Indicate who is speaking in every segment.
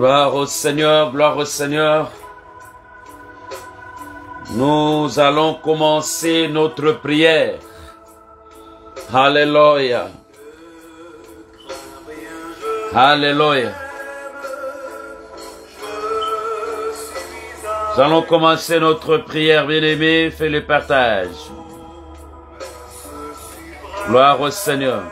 Speaker 1: Gloire au Seigneur, gloire au Seigneur. Nous allons commencer notre prière. Alléluia. Alléluia. Nous allons commencer notre prière, bien-aimé. Fais le partage. Gloire au Seigneur.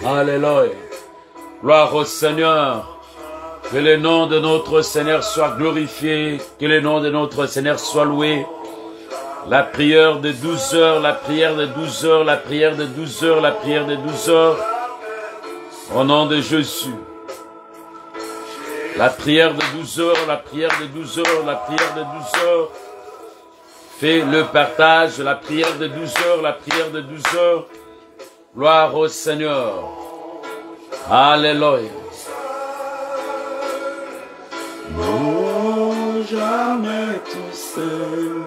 Speaker 1: Alléluia. Gloire au Seigneur. Que le nom de notre Seigneur soit glorifié. Que le nom de notre Seigneur soit loué. La prière de 12 heures, la prière de 12 heures, la prière de 12 heures, la prière de 12 heures. Au nom de Jésus. La prière de 12 heures, la prière de 12 heures, la prière de 12 heures. Fais le partage, la prière de 12 heures, la prière de 12 heures. Gloire au Seigneur. Alléluia.
Speaker 2: Non, jamais tout seul.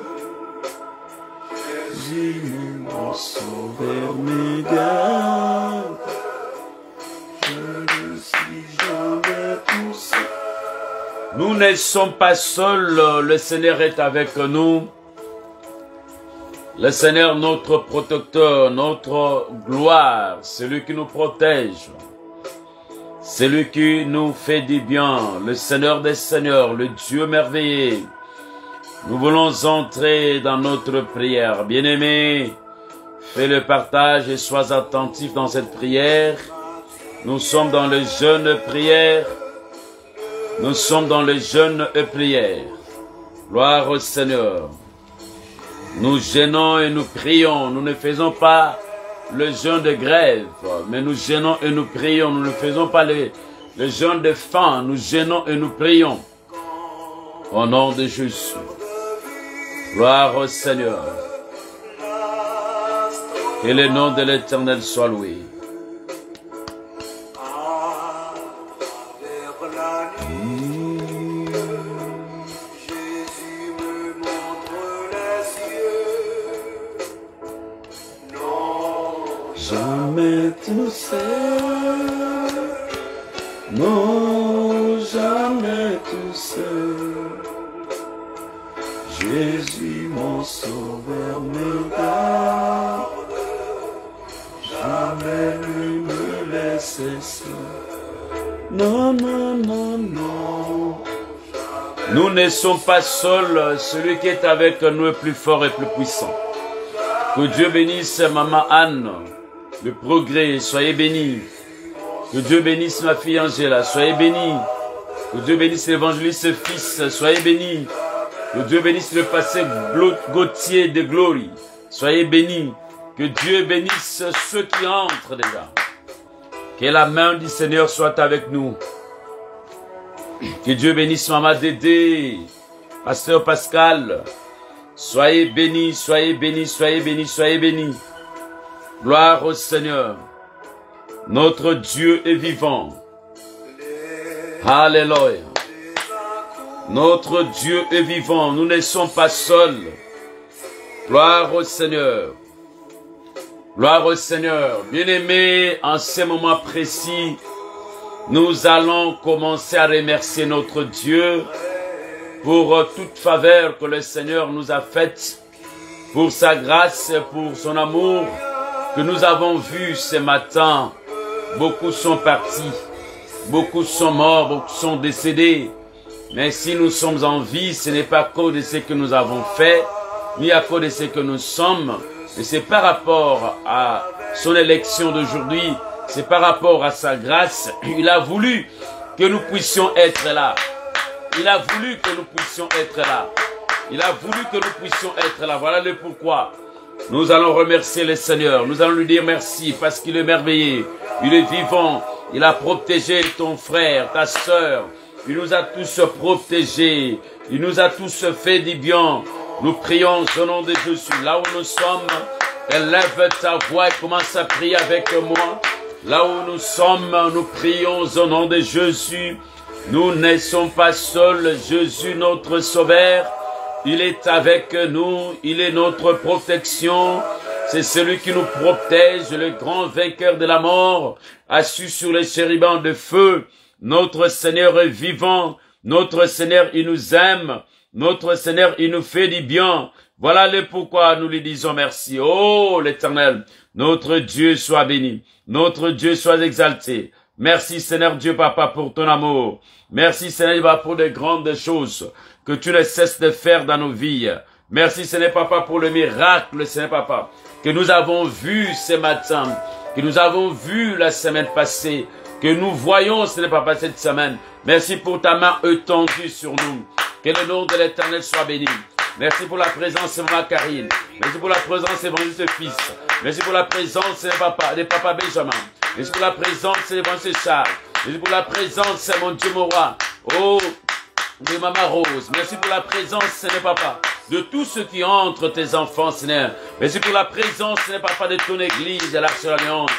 Speaker 2: Jésus, mon sauveur, me garde. Je ne suis jamais tout seul.
Speaker 1: Nous ne sommes pas seuls, le Seigneur est avec nous. Le Seigneur, notre protecteur, notre gloire, celui qui nous protège, celui qui nous fait du bien, le Seigneur des Seigneurs, le Dieu merveilleux. Nous voulons entrer dans notre prière. Bien-aimé, fais le partage et sois attentif dans cette prière. Nous sommes dans le jeûne prière. Nous sommes dans le jeûne et prière. Gloire au Seigneur. Nous jeûnons et nous prions. Nous ne faisons pas le jeûne de grève, mais nous jeûnons et nous prions. Nous ne faisons pas le jeûne de faim. Nous jeûnons et nous prions. Au nom de Jésus. Gloire au Seigneur. Que le nom de l'Éternel soit loué.
Speaker 2: Jamais tout seul, non, jamais tout seul. Jésus, mon sauveur, me garde. Jamais ne me laisse seul. Non, non, non, non.
Speaker 1: Nous ne sommes pas seuls. Celui qui est avec nous est plus fort et plus puissant. Que Dieu bénisse Maman Anne. Le progrès, soyez bénis. Que Dieu bénisse ma fille Angela, soyez bénis. Que Dieu bénisse l'évangéliste fils, soyez bénis. Que Dieu bénisse le passé Gauthier de Glory, soyez bénis. Que Dieu bénisse ceux qui entrent déjà. Que la main du Seigneur soit avec nous. Que Dieu bénisse Maman Dédé, Pasteur Pascal. Soyez bénis, soyez bénis, soyez bénis, soyez bénis. Gloire au Seigneur. Notre Dieu est vivant. Alléluia. Notre Dieu est vivant. Nous ne sommes pas seuls. Gloire au Seigneur. Gloire au Seigneur. Bien-aimés, en ce moment précis, nous allons commencer à remercier notre Dieu pour toute faveur que le Seigneur nous a faite, pour sa grâce, pour son amour que nous avons vu ce matin. Beaucoup sont partis, beaucoup sont morts, beaucoup sont décédés. Mais si nous sommes en vie, ce n'est pas à cause de ce que nous avons fait, ni à cause de ce que nous sommes, mais c'est par rapport à son élection d'aujourd'hui, c'est par rapport à sa grâce. Il a voulu que nous puissions être là. Il a voulu que nous puissions être là. Il a voulu que nous puissions être là. Voilà le pourquoi. Nous allons remercier le Seigneur. Nous allons lui dire merci parce qu'il est merveilleux. Il est vivant. Il a protégé ton frère, ta sœur. Il nous a tous protégés. Il nous a tous fait du bien. Nous prions au nom de Jésus. Là où nous sommes, Élève ta voix et commence à prier avec moi. Là où nous sommes, nous prions au nom de Jésus. Nous ne sommes pas seuls. Jésus, notre Sauveur, il est avec nous. Il est notre protection. C'est celui qui nous protège, le grand vainqueur de la mort, assis sur les chérubins de feu. Notre Seigneur est vivant. Notre Seigneur, il nous aime. Notre Seigneur, il nous fait du bien. Voilà le pourquoi nous lui disons merci. Oh, l'Éternel, notre Dieu soit béni. Notre Dieu soit exalté. Merci, Seigneur Dieu, Papa, pour ton amour. Merci, Seigneur, pour de grandes choses que tu ne cesses de faire dans nos vies. Merci, Seigneur, Papa, pour le miracle, Seigneur, Papa, que nous avons vu ce matin, que nous avons vu la semaine passée, que nous voyons, Seigneur, Papa, cette semaine. Merci pour ta main étendue sur nous. Que le nom de l'Éternel soit béni. Merci pour la présence de Maman Karine. Merci pour la présence de Fils. Merci pour la présence de Papa Benjamin. Merci pour la présence de l'évangile Charles. Merci pour la présence, mon Dieu, mon roi. Oh, de Maman Rose. Merci pour la présence, Seigneur Papa, de tous ceux qui entrent, tes enfants, Seigneur. Merci pour la présence, Seigneur Papa, de ton Église, de l'Arche de l'Alliance.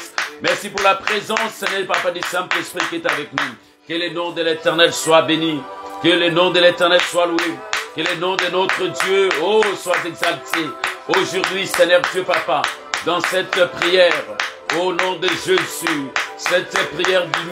Speaker 1: Merci pour la présence, Seigneur Papa, du Saint-Esprit qui est avec nous. Que le nom de l'Éternel soit béni. Que le nom de l'Éternel soit loué. Que le nom de notre Dieu, oh, soit exalté. Aujourd'hui, Seigneur Dieu Papa, dans cette prière, au nom de Jésus, cette prière du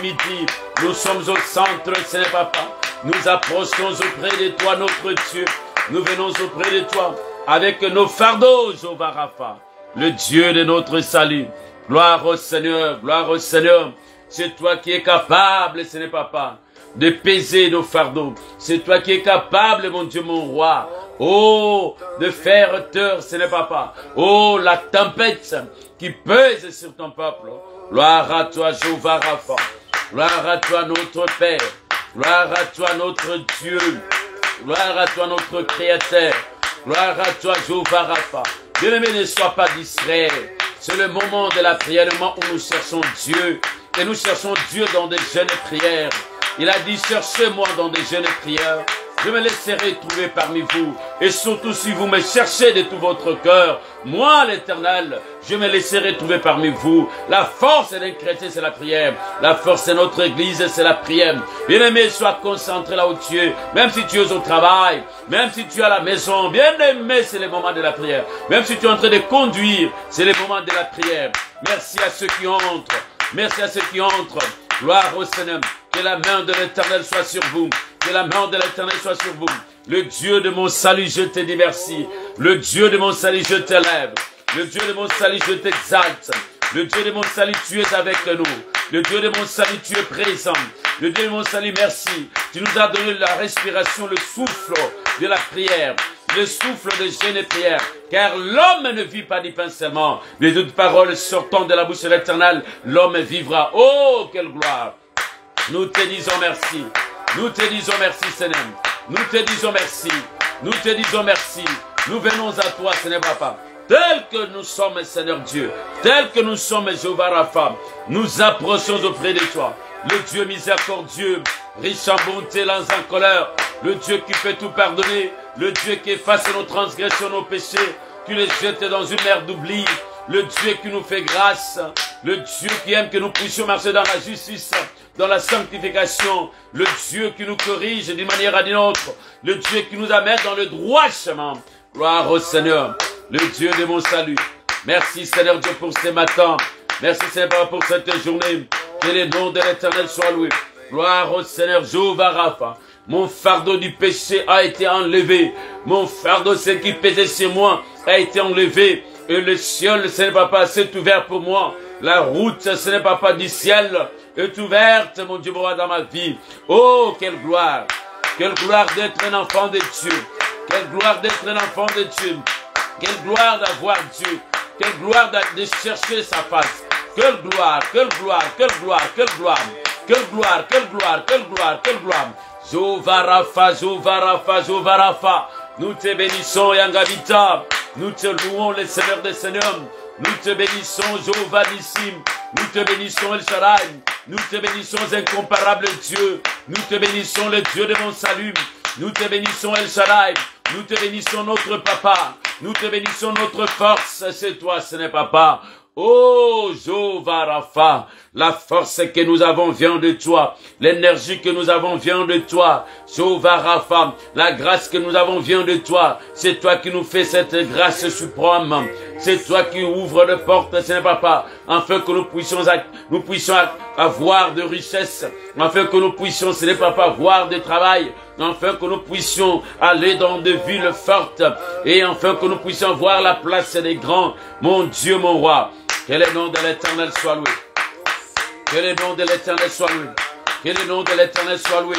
Speaker 1: midi, nous sommes au centre, Seigneur Papa. Nous approchons auprès de toi, notre Dieu. Nous venons auprès de toi avec nos fardeaux, Jéhovah Rapha, le Dieu de notre salut. Gloire au Seigneur, gloire au Seigneur. C'est toi qui es capable, Seigneur Papa, de peser nos fardeaux. C'est toi qui es capable, mon Dieu, mon roi. Oh, de faire taire, Seigneur Papa. Oh, la tempête qui pèse sur ton peuple. Gloire à toi, Jéhovah Rapha. Gloire à toi, notre Père. Gloire à toi, notre Dieu. Gloire à toi, notre Créateur. Gloire à toi, Jéhovah Rapha. Bien-aimé, ne sois pas distrait. C'est le moment de la prière, le moment où nous cherchons Dieu. Et nous cherchons Dieu dans des jeûnes prières. Il a dit, cherchez-moi dans des jeûnes prières. Je me laisserai trouver parmi vous. Et surtout, si vous me cherchez de tout votre cœur, moi, l'Éternel, je me laisserai trouver parmi vous. La force d'un chrétien, c'est la prière. La force de notre Église, c'est la prière. Bien-aimé, sois concentré là où tu es. Même si tu es au travail, même si tu es à la maison, bien-aimé, c'est le moment de la prière. Même si tu es en train de conduire, c'est le moment de la prière. Merci à ceux qui entrent. Merci à ceux qui entrent. Gloire au Seigneur. Que la main de l'Éternel soit sur vous. Que la main de l'Éternel soit sur vous. Le Dieu de mon salut, je te dis merci. Le Dieu de mon salut, je t'élève. Le Dieu de mon salut, je t'exalte. Le Dieu de mon salut, tu es avec nous. Le Dieu de mon salut, tu es présent. Le Dieu de mon salut, merci. Tu nous as donné la respiration, le souffle de la prière. Le souffle de jeûne et prière. Car l'homme ne vit pas du pain seulement. Les autres paroles sortant de la bouche de l'Éternel, l'homme vivra. Oh, quelle gloire! Nous te disons merci. Nous te disons merci, Seigneur. Nous te disons merci. Nous te disons merci. Nous venons à toi, Seigneur Papa. Tel que nous sommes, Seigneur Dieu. Tel que nous sommes, Jéhovah Rapha. Nous approchons auprès de toi. Le Dieu miséricordieux, riche en bonté, lent en colère. Le Dieu qui peut tout pardonner. Le Dieu qui efface nos transgressions, nos péchés. Tu les jettes dans une mer d'oubli. Le Dieu qui nous fait grâce. Le Dieu qui aime que nous puissions marcher dans la justice, dans la sanctification. Le Dieu qui nous corrige d'une manière à d'une autre. Le Dieu qui nous amène dans le droit chemin. Gloire au Seigneur, le Dieu de mon salut. Merci Seigneur Dieu pour ce matin. Merci Seigneur pour cette journée. Que le nom de l'Éternel soit loué. Gloire au Seigneur Jéhovah Rapha. Mon fardeau du péché a été enlevé. Mon fardeau, ce qui pesait sur moi, a été enlevé. Et le ciel, Seigneur Papa, s'est ouvert pour moi. La route, Seigneur Papa, du ciel est ouverte, mon Dieu, mon roi, dans ma vie. Oh, quelle gloire! Quelle gloire d'être un enfant de Dieu. Quelle gloire d'être un enfant de Dieu. Quelle gloire d'avoir Dieu. Quelle gloire de chercher sa face. Quelle gloire, quelle gloire, quelle gloire, quelle gloire. Quelle gloire, quelle gloire, quelle gloire, quelle gloire. Jéhovah Rapha, Jéhovah Rapha, Jéhovah Rapha. Nous te bénissons, Yangavita. Nous te louons, le Seigneur des Seigneurs. Nous te bénissons, Jéhovah Nissim. Nous te bénissons, El Shaddai. Nous te bénissons, incomparable Dieu. Nous te bénissons, le Dieu de mon salut. Nous te bénissons, El Shaddai. Nous te bénissons notre papa. Nous te bénissons notre force. C'est toi, ce n'est papa. Oh, Jéhovah Rapha, la force que nous avons vient de toi, l'énergie que nous avons vient de toi, Jéhovah Rapha, la grâce que nous avons vient de toi, c'est toi qui nous fais cette grâce suprême, c'est toi qui ouvres les portes, Seigneur Papa, afin que nous puissions avoir de richesses, afin que nous puissions, Seigneur Papa, avoir de travail, afin que nous puissions aller dans des villes fortes, et afin que nous puissions voir la place des grands, mon Dieu, mon roi. Que le nom de l'Éternel soit loué. Que le nom de l'Éternel soit loué. Que le nom de l'Éternel soit loué.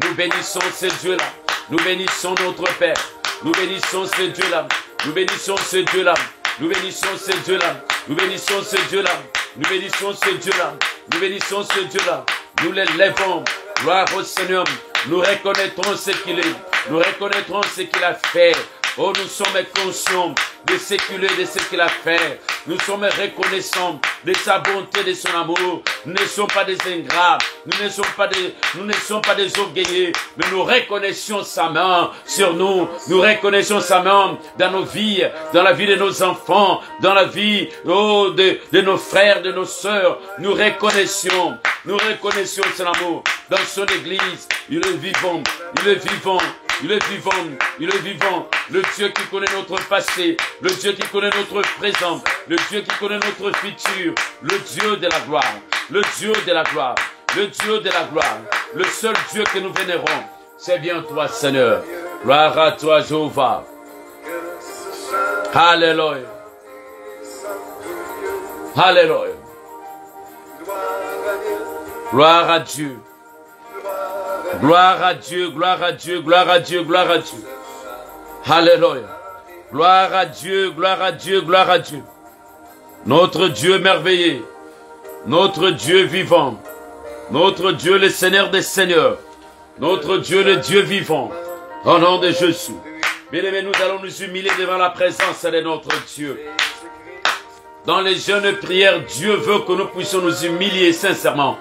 Speaker 1: Nous bénissons ce Dieu-là. Nous bénissons notre Père. Nous bénissons ce Dieu-là. Nous bénissons ce Dieu-là. Nous bénissons ce Dieu-là. Nous bénissons ce Dieu-là. Nous bénissons ce Dieu-là. Nous bénissons ce Dieu-là. Nous l'élèvons. Gloire au Seigneur. Nous reconnaîtrons ce qu'il est. Nous reconnaîtrons ce qu'il a fait. Oh, nous sommes conscients de ce qu'il est, de ce qu'il a fait. Nous sommes reconnaissants de sa bonté, de son amour. Nous ne sommes pas des ingrats. Nous ne sommes pas des orgueilleux. Mais nous reconnaissons sa main sur nous. Nous reconnaissons sa main dans nos vies, dans la vie de nos enfants, dans la vie de nos frères, de nos sœurs. Nous reconnaissons son amour dans son église. Il est vivant. Il est vivant. Il est vivant, il est vivant, le Dieu qui connaît notre passé, le Dieu qui connaît notre présent, le Dieu qui connaît notre futur, le Dieu de la gloire, le Dieu de la gloire, le Dieu de la gloire, le seul Dieu que nous vénérons, c'est bien toi Seigneur. Gloire à toi Jéhovah. Alléluia. Alléluia. Gloire à Dieu. Gloire à Dieu, gloire à Dieu, gloire à Dieu, gloire à Dieu. Alléluia. Gloire à Dieu, gloire à Dieu, gloire à Dieu. Notre Dieu merveilleux, notre Dieu vivant, notre Dieu le Seigneur des Seigneurs, notre Dieu le Dieu vivant, au nom de Jésus. Bien-aimés, nous allons nous humilier devant la présence de notre Dieu. Dans les jeûnes prières, Dieu veut que nous puissions nous humilier sincèrement.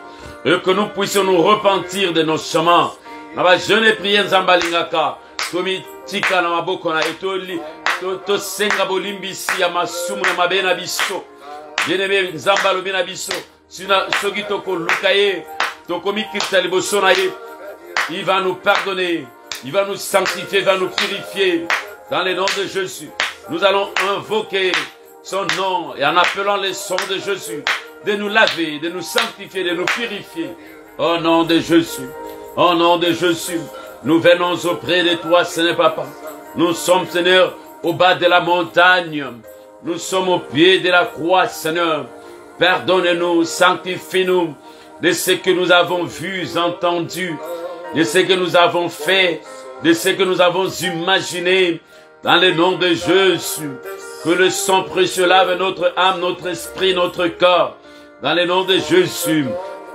Speaker 1: Et que nous puissions nous repentir de nos chemins. Naba jeune prière zambalingaka. Tomi tika na maboko na etoli. To senga bolimbisi ya masumu na mabena biso. Bien-aimé zambalo bena biso. Sina soki toko lukaye. Toko mikita liboso na ye. Il va nous pardonner. Il va nous sanctifier, il va nous purifier. Dans le nom de Jésus. Nous allons invoquer son nom et en appelant les sons de Jésus. De nous laver, de nous sanctifier, de nous purifier. Au nom de Jésus, au nom de Jésus, nous venons auprès de toi, Seigneur Papa. Nous sommes, Seigneur, au bas de la montagne. Nous sommes au pied de la croix, Seigneur. Pardonne-nous, sanctifie-nous de ce que nous avons vu, entendu, de ce que nous avons fait, de ce que nous avons imaginé. Dans le nom de Jésus, que le sang précieux lave notre âme, notre esprit, notre corps. Dans le nom de Jésus,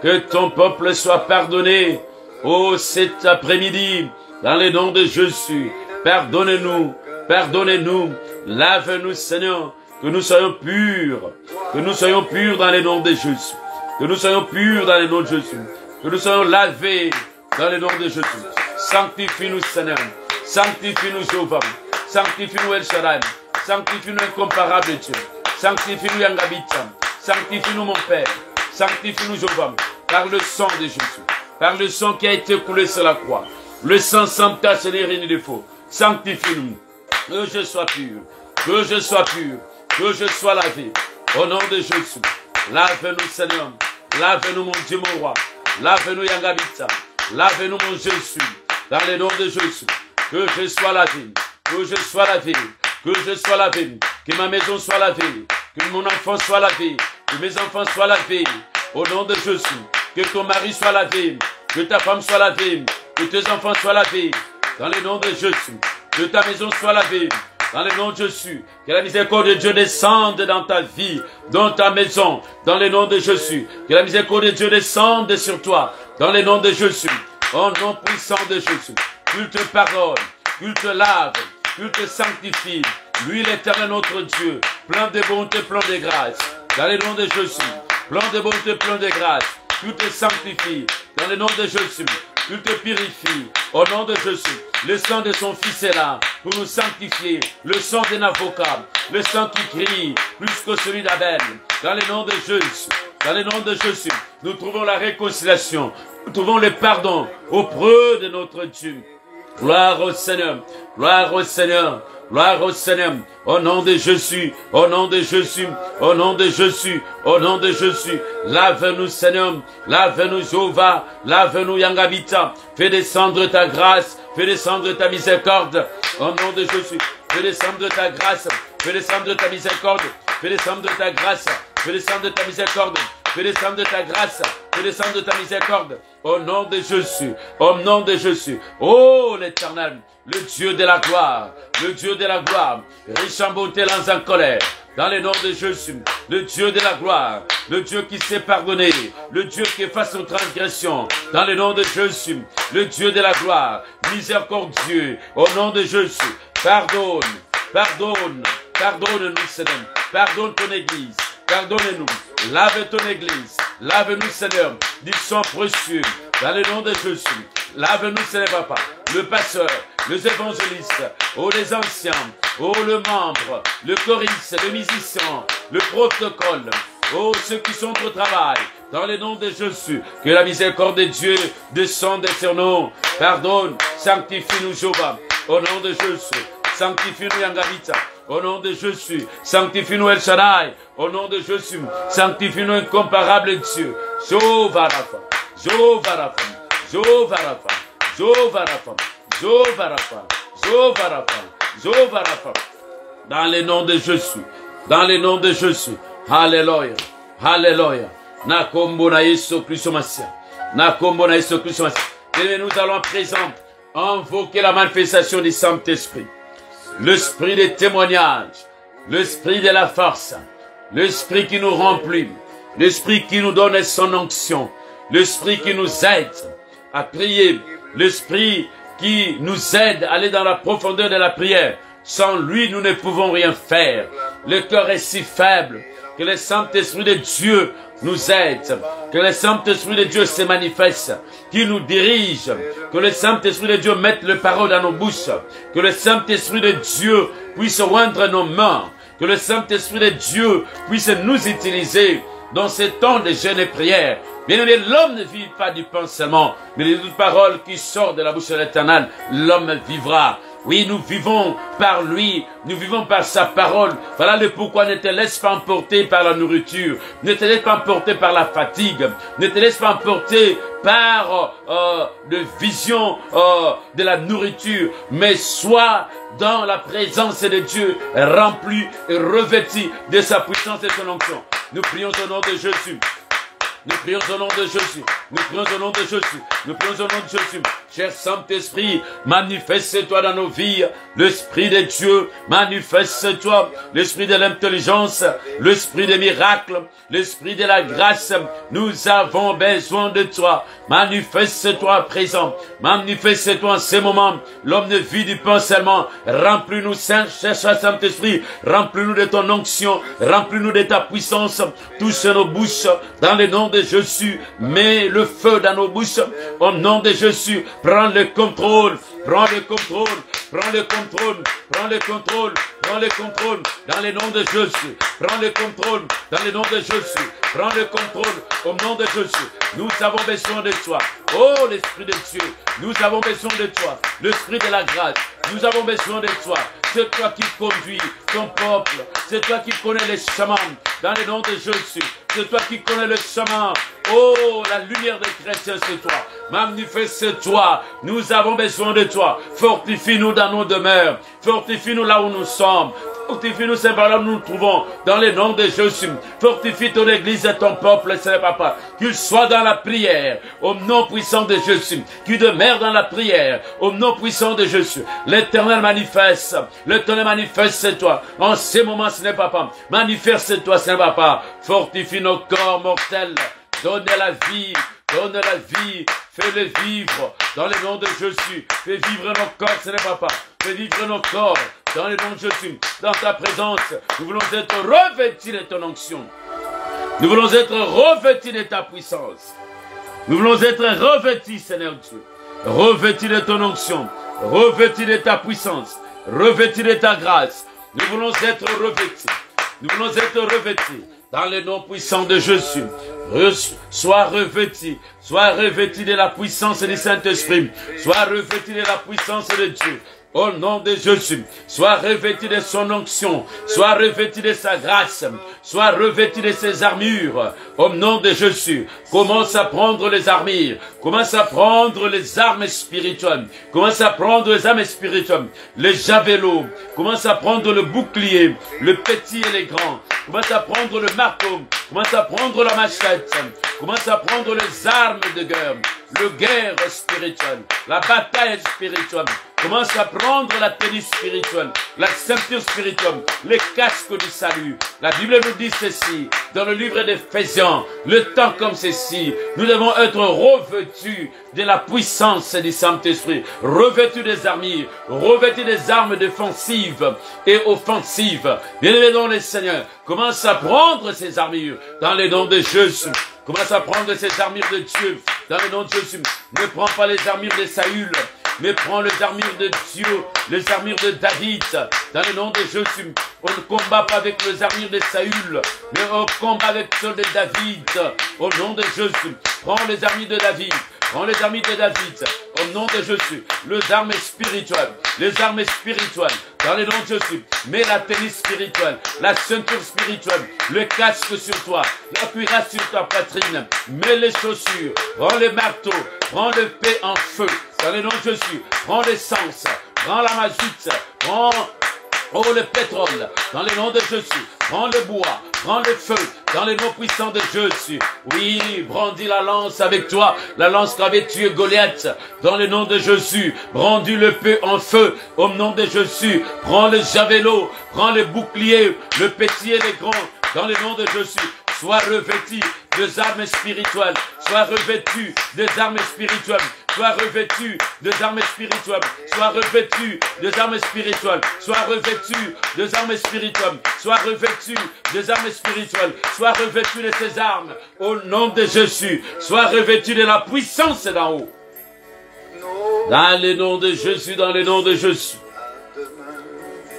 Speaker 1: que ton peuple soit pardonné. Oh, cet après-midi, dans le nom de Jésus, pardonne-nous, pardonnez-nous, lave-nous, Seigneur, que nous soyons purs dans le nom de Jésus, que nous soyons purs dans le nom de Jésus, que nous soyons lavés dans le nom de Jésus. Sanctifie-nous, Seigneur, sanctifie-nous, Jéhovah, sanctifie-nous, El Shaddai, sanctifie-nous, incomparable Dieu, sanctifie-nous, Yangabita. Sanctifie-nous, mon Père. Sanctifie-nous, Jéhovah, par le sang de Jésus, par le sang qui a été coulé sur la croix. Le sang sans tache ni rien de défaut. Sanctifie-nous. Que je sois pur, que je sois pur, que je sois lavé. Au nom de Jésus, lave-nous, Seigneur. Lave-nous, mon Dieu, mon roi. Lave-nous, Yangabita. Lave-nous, mon Jésus. Dans le nom de Jésus, que je sois lavé, que je sois lavé, que je sois lavé, que ma maison soit lavée, que mon enfant soit lavé, que mes enfants soient lavés, au nom de Jésus, que ton mari soit lavé, que ta femme soit lavée, que tes enfants soient lavés, dans le nom de Jésus, que ta maison soit lavée, dans le nom de Jésus, que la miséricorde de Dieu descende dans ta vie, dans ta maison, dans le nom de Jésus, que la miséricorde de Dieu descende sur toi, dans le nom de Jésus, au nom puissant de Jésus, culte parole, culte lave, culte sanctifie, lui l'Éternel notre Dieu, plein de bonté, plein de grâce, dans le nom de Jésus, plein de bonté, plein de grâce, tu te sanctifies, dans le nom de Jésus, tu te purifies, au nom de Jésus, le sang de son Fils est là, pour nous sanctifier. Le sang d'un avocat, le sang qui crie plus que celui d'Abel. Dans le nom de Jésus, dans le nom de Jésus, nous trouvons la réconciliation, nous trouvons le pardon auprès de notre Dieu. Gloire au Seigneur, gloire au Seigneur, gloire au Seigneur, au nom de Jésus, au nom de Jésus, au nom de Jésus, au nom de Jésus. Lave-nous Seigneur, lave-nous Jéhovah, lave-nous Yangabita, fais descendre ta grâce, fais descendre ta miséricorde, au nom de Jésus, fais descendre ta grâce, fais descendre ta miséricorde, fais descendre ta grâce, fais descendre ta miséricorde, fais descendre ta grâce, fais descendre ta miséricorde, au nom de Jésus, au nom de Jésus. Oh l'Éternel, le Dieu de la gloire, le Dieu de la gloire, riche en bonté, lents en colère, dans le nom de Jésus, le Dieu de la gloire, le Dieu qui sait pardonner, le Dieu qui efface nos transgressions, dans le nom de Jésus, le Dieu de la gloire, miséricordieux, au nom de Jésus, pardonne, pardonne, pardonne-nous Seigneur, pardonne ton Église, pardonne-nous, lave ton Église, lave-nous Seigneur, du sang précieux, dans le nom de Jésus, lave-nous Seigneur Papa, le pasteur, les évangélistes, oh les anciens, oh le membre, le choriste, le musicien, le protocole, oh ceux qui sont au travail, dans le nom de Jésus, que la miséricorde de Dieu descende sur nous, pardonne, sanctifie-nous Jéhovah, au nom de Jésus, sanctifie-nous Yangabita, au nom de Jésus, sanctifie-nous El Shaddai, au nom de Jésus, sanctifie-nous incomparable Dieu, Jéhovah Rapha, Jéhovah Rapha, Jéhovah Rapha, Jéhovah Rapha, Jéhovah Rapha, Jéhovah Rapha, Jéhovah Rapha, dans le nom de Jésus, dans le nom de Jésus, Alléluia, Alléluia, Nakombo na Yesu Christ Masia, Nakombo na Yesu Christ Masia. Et nous allons à présent invoquer la manifestation du Saint-Esprit, l'esprit des témoignages, l'esprit de la force, l'esprit qui nous remplit, l'esprit qui nous donne son onction, l'esprit qui nous aide à prier, l'esprit qui nous aide à aller dans la profondeur de la prière. Sans lui, nous ne pouvons rien faire. Le cœur est si faible que le Saint-Esprit de Dieu nous aide, que le Saint-Esprit de Dieu se manifeste, qui nous dirige, que le Saint-Esprit de Dieu mette le parole dans nos bouches, que le Saint-Esprit de Dieu puisse oindre nos mains, que le Saint-Esprit de Dieu puisse nous utiliser dans ces temps de jeûne et prière. Bien aimé, l'homme ne vit pas du pain seulement, mais des paroles qui sortent de la bouche de l'Éternel, l'homme vivra. Oui, nous vivons par lui, nous vivons par sa parole. Voilà le pourquoi ne te laisse pas emporter par la nourriture, ne te laisse pas emporter par la fatigue, ne te laisse pas emporter par de vision de la nourriture, mais sois dans la présence de Dieu, rempli et revêtu de sa puissance et de son onction. Nous prions au nom de Jésus. Nous prions au nom de Jésus. Nous prions au nom de Jésus. Nous prions au nom de Jésus. Cher Saint-Esprit, manifeste-toi dans nos vies. L'Esprit de Dieu, manifeste-toi. L'Esprit de l'intelligence, l'Esprit des miracles, l'Esprit de la grâce. Nous avons besoin de toi. Manifeste-toi à présent. Manifeste-toi en ce moment. L'homme ne vit du pain seulement. Remplis-nous, cher Saint-Esprit. Remplis-nous de ton onction. Remplis-nous de ta puissance. Touche nos bouches dans le nom de Jésus. Mets le feu dans nos bouches. Au nom de Jésus. Prends le contrôle. Prends le contrôle. Prends le contrôle. Prends le contrôle. Prends le contrôle. Dans le nom de Jésus. Prends le contrôle. Dans le nom de Jésus. Prends le contrôle. Au nom de Jésus. Nous avons besoin de toi. Oh, l'Esprit de Dieu. Nous avons besoin de toi. L'Esprit de la grâce. Nous avons besoin de toi. C'est toi qui conduis ton peuple. C'est toi qui connais les chemins. Dans le nom de Jésus. C'est toi qui connais le chemin. Oh, la lumière des chrétiens, c'est toi. Manifeste-toi. Nous avons besoin de toi. Fortifie-nous dans nos demeures. Fortifie-nous là où nous sommes. Fortifie-nous, c'est par là où nous nous trouvons. Dans le nom de Jésus. Fortifie ton Église et ton peuple, Seigneur Papa. Qu'il soit dans la prière. Au nom puissant de Jésus. Qu'il demeure dans la prière. Au nom puissant de Jésus. L'Éternel manifeste. L'Éternel manifeste-toi. En ces moments, Seigneur Papa. Manifeste-toi, Seigneur Papa. Fortifie nos corps mortels. Donne la vie. Donne la vie. Fais-le vivre. Dans le nom de Jésus. Fais vivre nos corps, Seigneur Papa. Fais vivre nos corps. Dans le nom de Jésus, dans ta présence, nous voulons être revêtus de ton onction. Nous voulons être revêtus de ta puissance. Nous voulons être revêtus, Seigneur Dieu. Revêtus de ton onction. Revêtus de ta puissance. revêtus de ta grâce. Nous voulons être revêtus. Nous voulons être revêtus dans le nom puissant de Jésus. Sois revêtu de la puissance du Saint-Esprit. Sois revêtu de la puissance de Dieu. Au nom de Jésus, sois revêtu de son onction, sois revêtu de sa grâce, sois revêtu de ses armures. Au nom de Jésus, commence à prendre les armures, commence à prendre les armes spirituelles, commence à prendre les armes spirituelles, les javelots, commence à prendre le bouclier, le petit et les grands, commence à prendre le marteau, commence à prendre la machette, commence à prendre les armes de guerre, le guerre spirituel, la bataille spirituelle. Commence à prendre la tenue spirituelle, la ceinture spirituelle, les casques du salut. La Bible nous dit ceci, dans le livre d'Éphésiens, le temps comme ceci, nous devons être revêtus de la puissance du Saint-Esprit, revêtus des armures, revêtus des armes défensives et offensives. Bien-aimés dans le Seigneur, commence à prendre ces armures dans le nom de Jésus. Commence à prendre ces armures de Dieu dans le nom de Jésus. Ne prends pas les armures de Saül, mais prends les armures de Dieu, les armures de David, dans le nom de Jésus. On ne combat pas avec les armures de Saül, mais on combat avec ceux de David, au nom de Jésus. Prends les armures de David, prends les armures de David, au nom de Jésus. Les armes spirituelles, dans le nom de Jésus. Mets la tenue spirituelle, la ceinture spirituelle, le casque sur toi, la cuirasse sur ta poitrine. Mets les chaussures, prends le marteau, prends le paix en feu. Dans le nom de Jésus, prends l'essence, prends la mazoute, prends le pétrole, dans le nom de Jésus, prends le bois, prends le feu, dans le nom puissant de Jésus. Oui, brandis la lance avec toi, la lance qu'avait tué Goliath, dans le nom de Jésus. Brandis le peu en feu, au nom de Jésus. Prends le javelot, prends le bouclier, le petit et le grand, dans le nom de Jésus. Sois revêtu des armes spirituelles, sois revêtu des armes spirituelles, sois revêtu des armes spirituelles, sois revêtu des armes spirituelles, sois revêtu des armes spirituelles, sois revêtu des armes spirituelles, sois revêtu de ces armes, au nom de Jésus, sois revêtu de la puissance d'en haut. Dans le nom de Jésus, dans le nom de Jésus.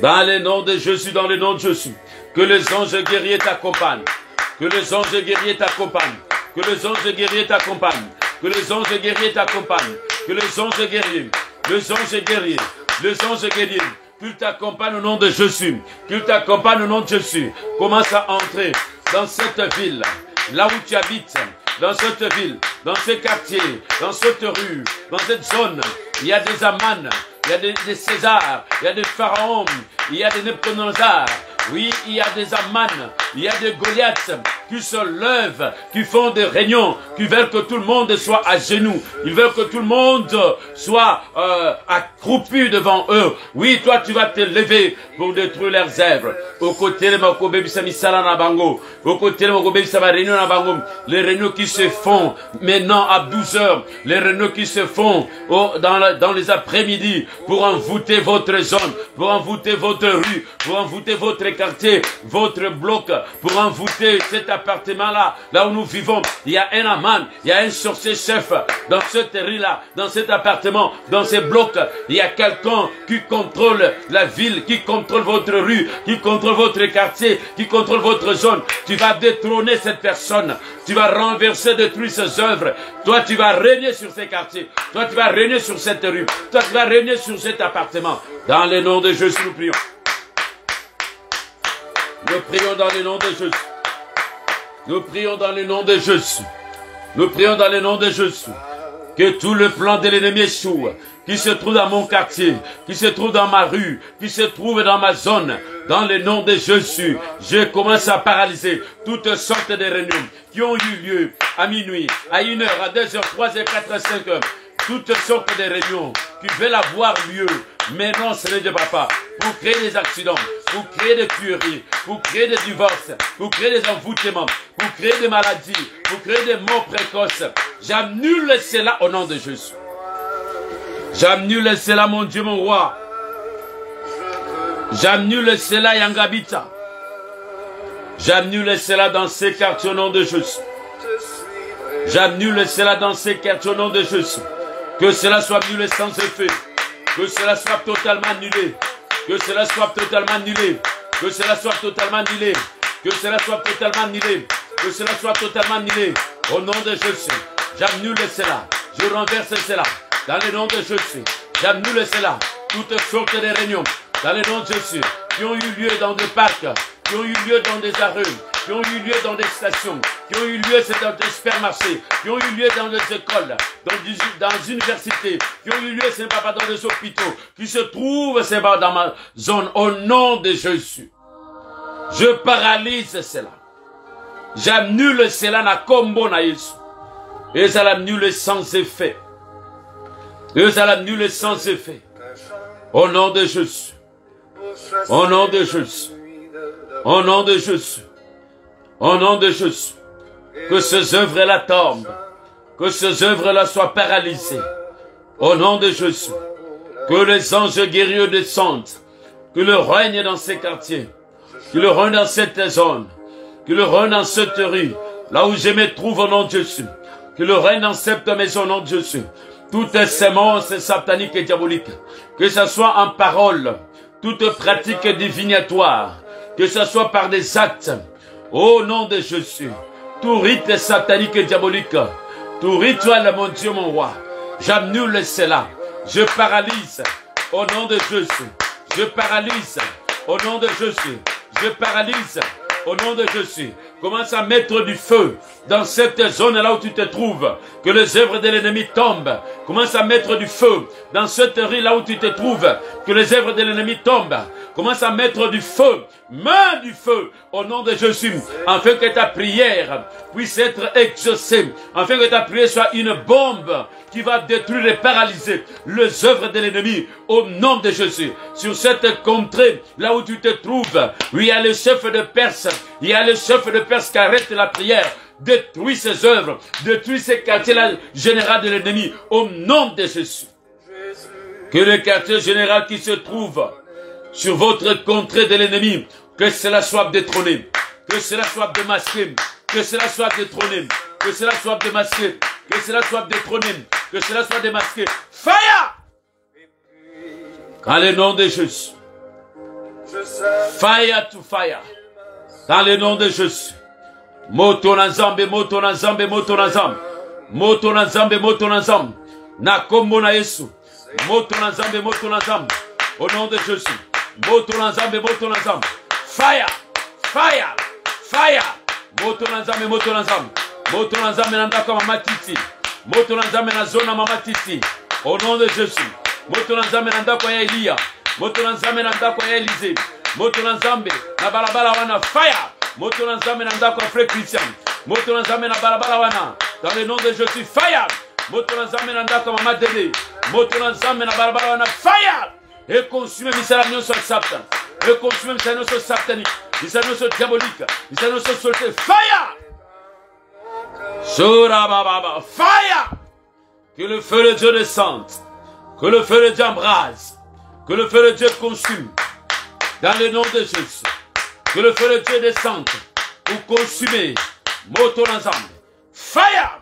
Speaker 1: Dans le nom de Jésus, dans le nom de Jésus. Que les anges guerriers t'accompagnent. Que les anges guerriers t'accompagnent. Que les anges guerriers t'accompagnent. Que les anges guerriers t'accompagnent. Que les anges guerriers, les anges guerriers, les anges guerriers, qu'ils t'accompagnent au nom de Jésus. Qu'ils t'accompagnent au nom de Jésus. Commence à entrer dans cette ville, là où tu habites, dans cette ville, dans ce quartier, dans cette rue, dans cette zone. Il y a des Aman, il y a des Césars, il y a des Pharaons, il y a des Nebuchadnezzar. Oui, il y a des Aman, il y a des Goliaths qui se lèvent, qui font des réunions, qui veulent que tout le monde soit à genoux. Ils veulent que tout le monde soit accroupi devant eux. Oui, toi, tu vas te lever pour détruire leurs œuvres. Au côté de Makobe Bisamisala Nabango, au côté de Makobe Bisama réunion Nabango, les réunions qui se font maintenant à 12 heures, les réunions qui se font dans les après-midi pour envoûter votre zone, pour envoûter votre rue, pour envoûter votre quartier, votre bloc, pour envoûter cet appartement-là, là où nous vivons. Il y a un Aman, il y a un sorcier chef dans cette rue-là, dans cet appartement, dans ces blocs. Il y a quelqu'un qui contrôle la ville, qui contrôle votre rue, qui contrôle votre quartier, qui contrôle votre zone. Tu vas détrôner cette personne. Tu vas renverser, détruire ses œuvres. Toi, tu vas régner sur ces quartiers. Toi, tu vas régner sur cette rue. Toi, tu vas régner sur cet appartement. Dans le nom de Jésus, nous prions. Nous prions dans le nom de Jésus. Nous prions dans le nom de Jésus. Nous prions dans le nom de Jésus. Que tout le plan de l'ennemi échoue. Qui se trouve dans mon quartier, qui se trouve dans ma rue, qui se trouve dans ma zone. Dans le nom de Jésus, je commence à paralyser toutes sortes de réunions qui ont eu lieu à minuit, à 1h, à 2h, 3h, 4h, 5h. Toutes sortes de réunions qui veulent avoir lieu. Mais non, ce n'est pas pour créer des accidents, pour créer des tueries, pour créer des divorces, pour créer des envoûtements, pour créer des maladies, pour créer des morts précoces. J'annule cela au nom de Jésus. J'annule cela, mon Dieu, mon roi. J'annule cela, Yangabita. J'annule cela dans ces quartiers au nom de Jésus. J'annule cela dans ces quartiers au nom de Jésus. Que cela soit annulé sans effet. Que cela soit totalement annulé. Que cela soit totalement annulé. Que cela soit totalement annulé. Que cela soit totalement annulé. Que cela soit totalement annulé. Au nom de Jésus, j'annule cela. Je renverse cela. Dans le nom de Jésus, j'annule cela. Toutes sortes de réunions. Dans le nom de Jésus, qui ont eu lieu dans des parcs, qui ont eu lieu dans des arrêts, qui ont eu lieu dans des stations, qui ont eu lieu dans des supermarchés, qui ont eu lieu dans des écoles, dans des universités, qui ont eu lieu, c'est pas dans des hôpitaux, qui se trouvent, c'est pas dans ma zone, au nom de Jésus. Je paralyse cela. J'annule cela na combo na Yesu. Et ça l'annule sans effet. Et ça l'annule sans effet. Au nom de Jésus. Au nom de Jésus. Au nom de Jésus. Au nom de Jésus. Que ces œuvres-là tombent. Que ces œuvres-là soient paralysées. Au nom de Jésus. Que les anges guerriers descendent. Que le règne dans ces quartiers. Que le règne dans cette zone. Que le règne dans cette rue. Là où je me trouve au nom de Jésus. Que le règne dans cette maison au nom de Jésus. Toutes semences sataniques et diaboliques. Que ce soit en parole. Toute pratique divinatoire. Que ce soit par des actes. Au nom de Jésus. Tout rite satanique et diabolique. Tout rituel, mon Dieu, mon roi. J'annule cela. Je paralyse. Au nom de Jésus. Je paralyse. Au nom de Jésus. Je paralyse. Au nom de Jésus. Commence à mettre du feu dans cette zone-là où tu te trouves. Que les œuvres de l'ennemi tombent. Commence à mettre du feu dans cette rue-là où tu te trouves. Que les œuvres de l'ennemi tombent. Commence à mettre du feu. Mets du feu au nom de Jésus. Afin que ta prière puisse être exaucée. Afin que ta prière soit une bombe qui va détruire et paralyser les œuvres de l'ennemi au nom de Jésus. Sur cette contrée, là où tu te trouves, où il y a le chef de Perse, il y a le chef de Perse qui arrête la prière, détruit ses œuvres, détruit ces quartiers-là généraux de l'ennemi au nom de Jésus. Que le quartier général qui se trouve sur votre contrée de l'ennemi, que cela soit détrôné, que cela soit démasqué, que cela soit détrôné, que cela soit démasqué, que cela soit détrôné, que cela soit démasqué. Fire! Dans le nom de Jésus. Fire to fire. Dans le nom de Jésus. Moto na zambe, moto na zambe, moto na zambe. Moto na zambe, moto na zambe. Na kombo na Yesu. Moto na zambe, moto na zambe. Au nom de Jésus. Moto na zambe, moto na zambe. Fire! Fire! Fire! Moto na zambe, moto na zambe. Moto na zambe na ndako mama titi. Moto na zambe na zona mama titi. Au nom de Jésus. Moto na zambe na ndako ya Elia. Moto na zambe na ndako ya Élisée. Moto na zambe na balabala wana fire. Moto na zambe na ndako ya Frère Christian. Moto na zambe na balabala wana. Dans le nom de Jésus fire. Moto na zambe na ndako mama Dede. Moto na zambe na balabala wana fire. Et consumer misala nyonso Satan. Et consumer misala nyonso satanique. Misala nyonso diabolique. Misala nyonso solté fire. Sura baba fire. Que le feu de Dieu descende. Que le feu de Dieu embrase. Que le feu de Dieu consume. Dans le nom de Jésus. Que le feu de Dieu descende. Pour consumer. Moto ensemble. Fire.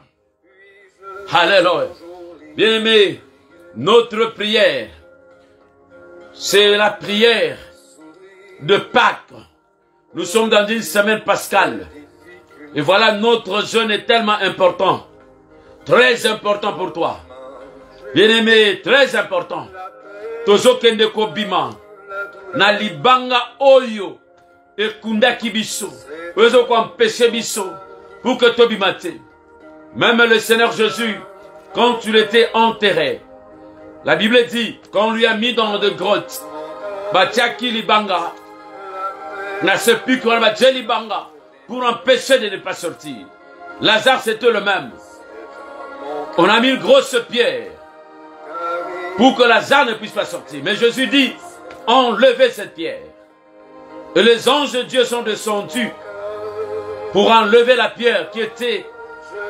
Speaker 1: Alléluia. Bien-aimé, notre prière, c'est la prière de Pâques. Nous sommes dans une semaine pascale. Et voilà, notre jeûne est tellement important. Très important pour toi. Bien-aimé, très important. Tozo kende ko bima. Na libanga oyo. E kundaki biso. Ozo ko empêcher biso. Pour que to bimate. Même le Seigneur Jésus, quand il était enterré, la Bible dit, qu'on lui a mis dans de grottes, Batiaki libanga. Na sepulcre, libanga. Pour empêcher de ne pas sortir. Lazare, c'était le même. On a mis une grosse pierre pour que Lazare ne puisse pas sortir. Mais Jésus dit, enlevez cette pierre. Et les anges de Dieu sont descendus pour enlever la pierre qui était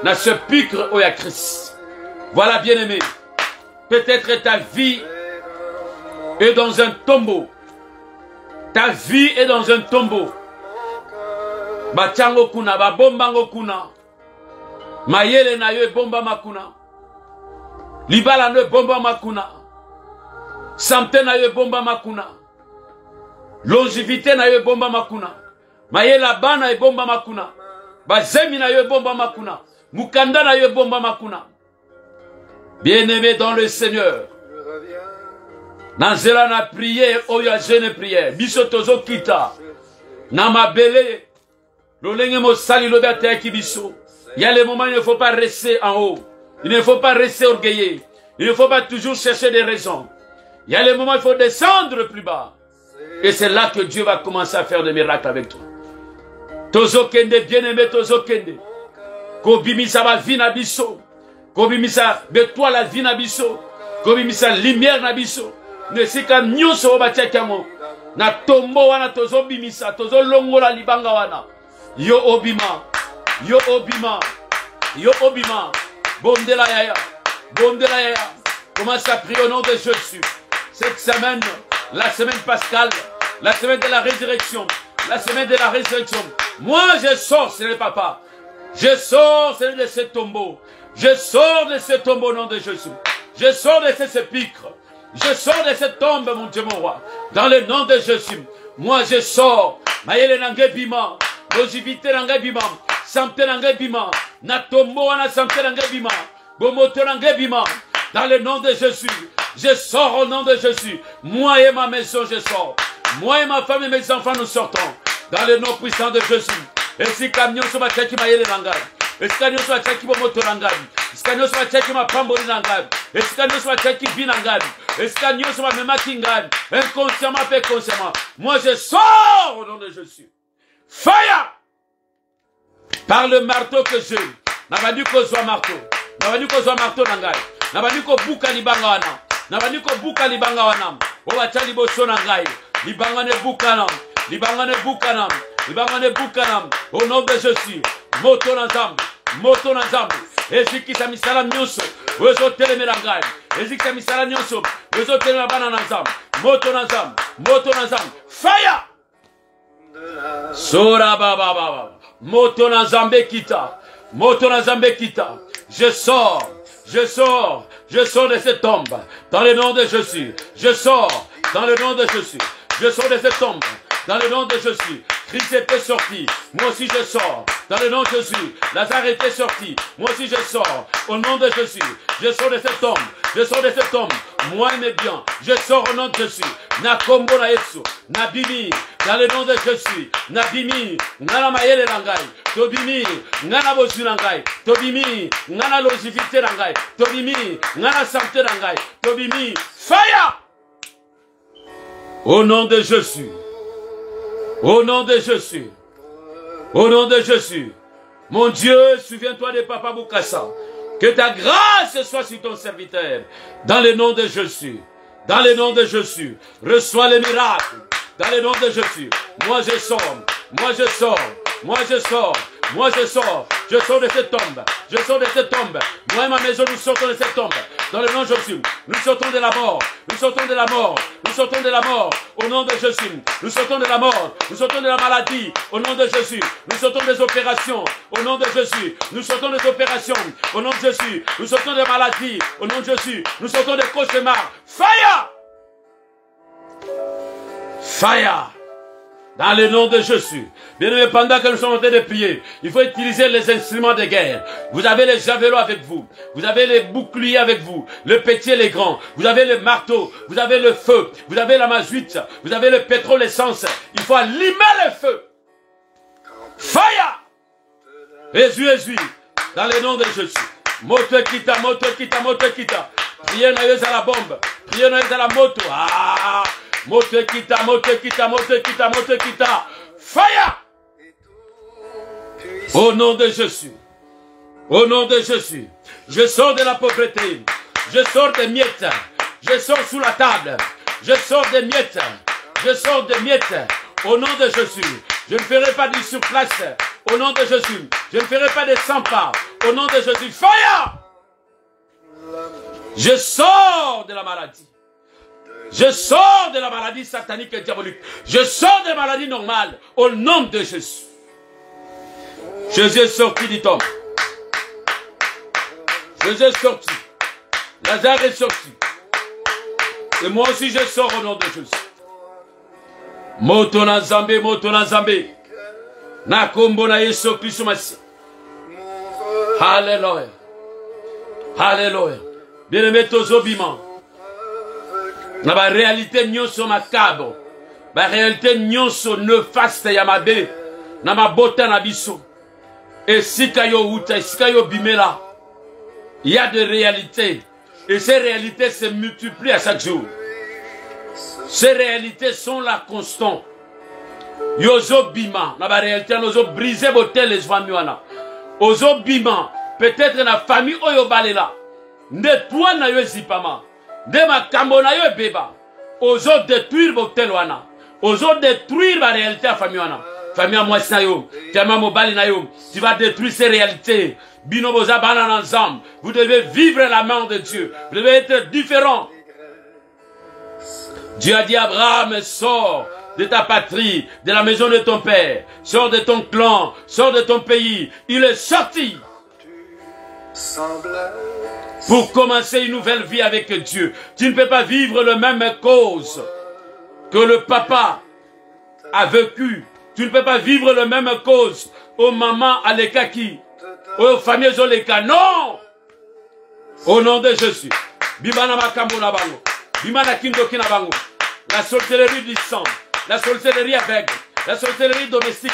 Speaker 1: dans le sepulcre où il y a Christ. Voilà, bien-aimé. Peut-être ta vie est dans un tombeau. Ta vie est dans un tombeau. Bachango kuna, babombango kuna. Mayele na yo bomba makuna. Libala no bomba makuna. Samte na yo bomba makuna. Longévité na yo bomba makuna. Mayela bana e bomba makuna. Bazemi na yo bomba makuna. Mukanda na yo bomba makuna. Bien-aimé dans le Seigneur. Nanzela na prière, oya jeune prière. Biso tozo kita. Na mabele. Lolenge mosali lobate ki biso. Il y a les moments où il ne faut pas rester en haut. Il ne faut pas rester orgueilleux. Il ne faut pas toujours chercher des raisons. Il y a les moments où il faut descendre plus bas. Et c'est là que Dieu va commencer à faire des miracles avec toi. Tozo kende, bien-aimé, tozo kende. Kobimisa ba vie na biso. Kobimisa betwa la vie na biso. Kobimisa lumière na biso. Nesika nyonso obatia kiamo. Na tombo wana tozo bimisa, tozo longola libanga wana. Yo obima. Yo obima. Yo obima. Bondela yaya. Bondela yaya. Commence à prier au nom de Jésus. Cette semaine, la semaine pascale, la semaine de la résurrection, la semaine de la résurrection. Moi, je sors, Seigneur Papa. Je sors, Seigneur, de ce tombeau. Je sors de ce tombeau au nom de Jésus. Je sors de ce sépulcre. Je sors de cette tombe, mon Dieu, mon roi. Dans le nom de Jésus. Moi, je sors. Maïle nange bima. Longévité nange bima. Santé nange bima. Na tombeau wana santé nange bima. Bomoto nange bima. Dans le nom de Jésus. Je sors au nom de Jésus. Moi et ma maison, je sors. Moi et ma femme et mes enfants, nous sortons. Dans le nom puissant de Jésus. Et si camion sur ma tête qui m'a yélé nangai. Et si camion sur ma tête qui m'a moto nangai. Et si camion sur ma tête qui m'a pamboli nangai. Et si camion sur ma tête qui vit nangai. Et si camion sur ma méma qui nangai. Inconsciemment, pas consciemment. Moi, je sors au nom de Jésus. Fire! Par le marteau que j'ai. N'a pas dit qu'on soit marteau. N'a pas dit qu'on soit marteau nangai. N'a pas dit qu'on bouka libanga wana. N'a pas dit qu'on bouka libanga wana. Oba tali boso nangai. Libanga ne boukanam. Libanga ne boukanam. Libanga ne boukanam. Au nom de Jésus. Moto nazam. Moto nazam. Eziki sa misala nyonso. Wezo teleme nangai. Eziki sa misala nyonso. Wezo teleme bana nazam. Moto nazam. Moto nazam. Fire! Sora baba baba. Moto nazambe kita. Moto nazambe kita. Je sors. Je sors. Je sors de cette tombe. Dans le nom de Jésus. Je sors. Dans le nom de Jésus. Je sors de cette tombe. Dans le nom de Jésus. Christ était sorti. Moi aussi je sors. Dans le nom de Jésus. Lazare était sorti. Moi aussi je sors. Au nom de Jésus. Je sors de cette tombe. Je sors de cette tombe. Moi et mes biens. Je sors au nom de Jésus. Na kombo na Yesu. Na bimi. Dans le nom de Jésus. Na bimi. Ngana mayele nangai. Tobimi. Ngana bozu nangai. Tobimi. Ngana longévité nangai. Tobimi. Ngana santé nangai. Tobimi. Fire! Au nom de Jésus. Au nom de Jésus. Au nom de Jésus. Mon Dieu, souviens-toi de Papa Boukassa. Que ta grâce soit sur ton serviteur. Dans le nom de Jésus. Dans le nom de Jésus. Reçois les miracles. Dans le nom de Jésus. Moi je sors. Moi je sors. Moi je sors. Moi je sors. Je sors de cette tombe. Je sors de cette tombe. Moi et ma maison, nous sortons de cette tombe. Dans le nom de Jésus. Nous sortons de la mort. Nous sortons de la mort. Nous sortons de la mort. Au nom de Jésus. Nous sortons de la mort. Nous sortons de la maladie. Au nom de Jésus. Nous sortons des opérations. Au nom de Jésus. Nous sortons des opérations. Au nom de Jésus. Nous sortons des maladies. Au nom de Jésus. Nous sortons des cauchemars. Fire! Fire! Dans le nom de Jésus. Bien aimé, pendant que nous sommes en train de prier, il faut utiliser les instruments de guerre. Vous avez les javelots avec vous. Vous avez les boucliers avec vous. Le petit et les grands. Vous avez le marteau. Vous avez le feu. Vous avez la mazuite. Vous avez le pétrole, l'essence. Il faut allumer le feu. Fire! Jésus. Dans le nom de Jésus. Moto kita, moto kita, moto kita. Priez à la bombe. Priez à la moto. Ah! Moto kita, moto kita, moto kita, moto kita. Fire! Au nom de Jésus. Au nom de Jésus. Je sors de la pauvreté. Je sors des miettes. Je sors sous la table. Je sors des miettes. Je sors des miettes. Au nom de Jésus. Je ne ferai pas du surplace. Au nom de Jésus. Je ne ferai pas des 100 pas. Au nom de Jésus. Fire! Je sors de la maladie. Je sors de la maladie satanique et diabolique. Je sors des maladies normales. Au nom de Jésus. Jésus est sorti du tombe. Jésus est sorti. Lazare est sorti. Et moi aussi je sors au nom de Jésus. Moto na Zambé, moto na Zambé. Na kombo na Yesu Kristo Masi. Alléluia. Alléluia. Bien-aimé tozobima. Na ba réalité nyonso macabre. Ba réalité nyonso néfaste ya mabe. Na mabota na biso. Et sika yo uta, sika yo bimela. Il y a des réalités. Et ces réalités se multiplient à chaque jour. Ces réalités sont la constante. Yozo bima, na ba réalité nozo briser botel les familles. Ozo bima, peut-être na famille oyo balela. Nde toi na yo zipama. Nde makambo na yo beba. Ozo détruire botel wana. Ozo détruire la réalité à famille wana. Famille à moi na yo, tema mobali na yo. Tu vas détruire ces réalités. Bino boza banan ensemble. Vous devez vivre la main de Dieu. Vous devez être différent. Dieu a dit à Abraham, sors de ta patrie, de la maison de ton père, sors de ton clan, sors de ton pays. Il est sorti pour commencer une nouvelle vie avec Dieu. Tu ne peux pas vivre la même cause que le papa a vécu. Tu ne peux pas vivre la même cause aux mamans à l'Ekaki, aux familles Zoleka. Non! Au nom de Jésus. Bimana makambo na bango. Bimana kindoki na bango. La sorcellerie du sang. La sorcellerie aveugle. La sorcellerie domestique.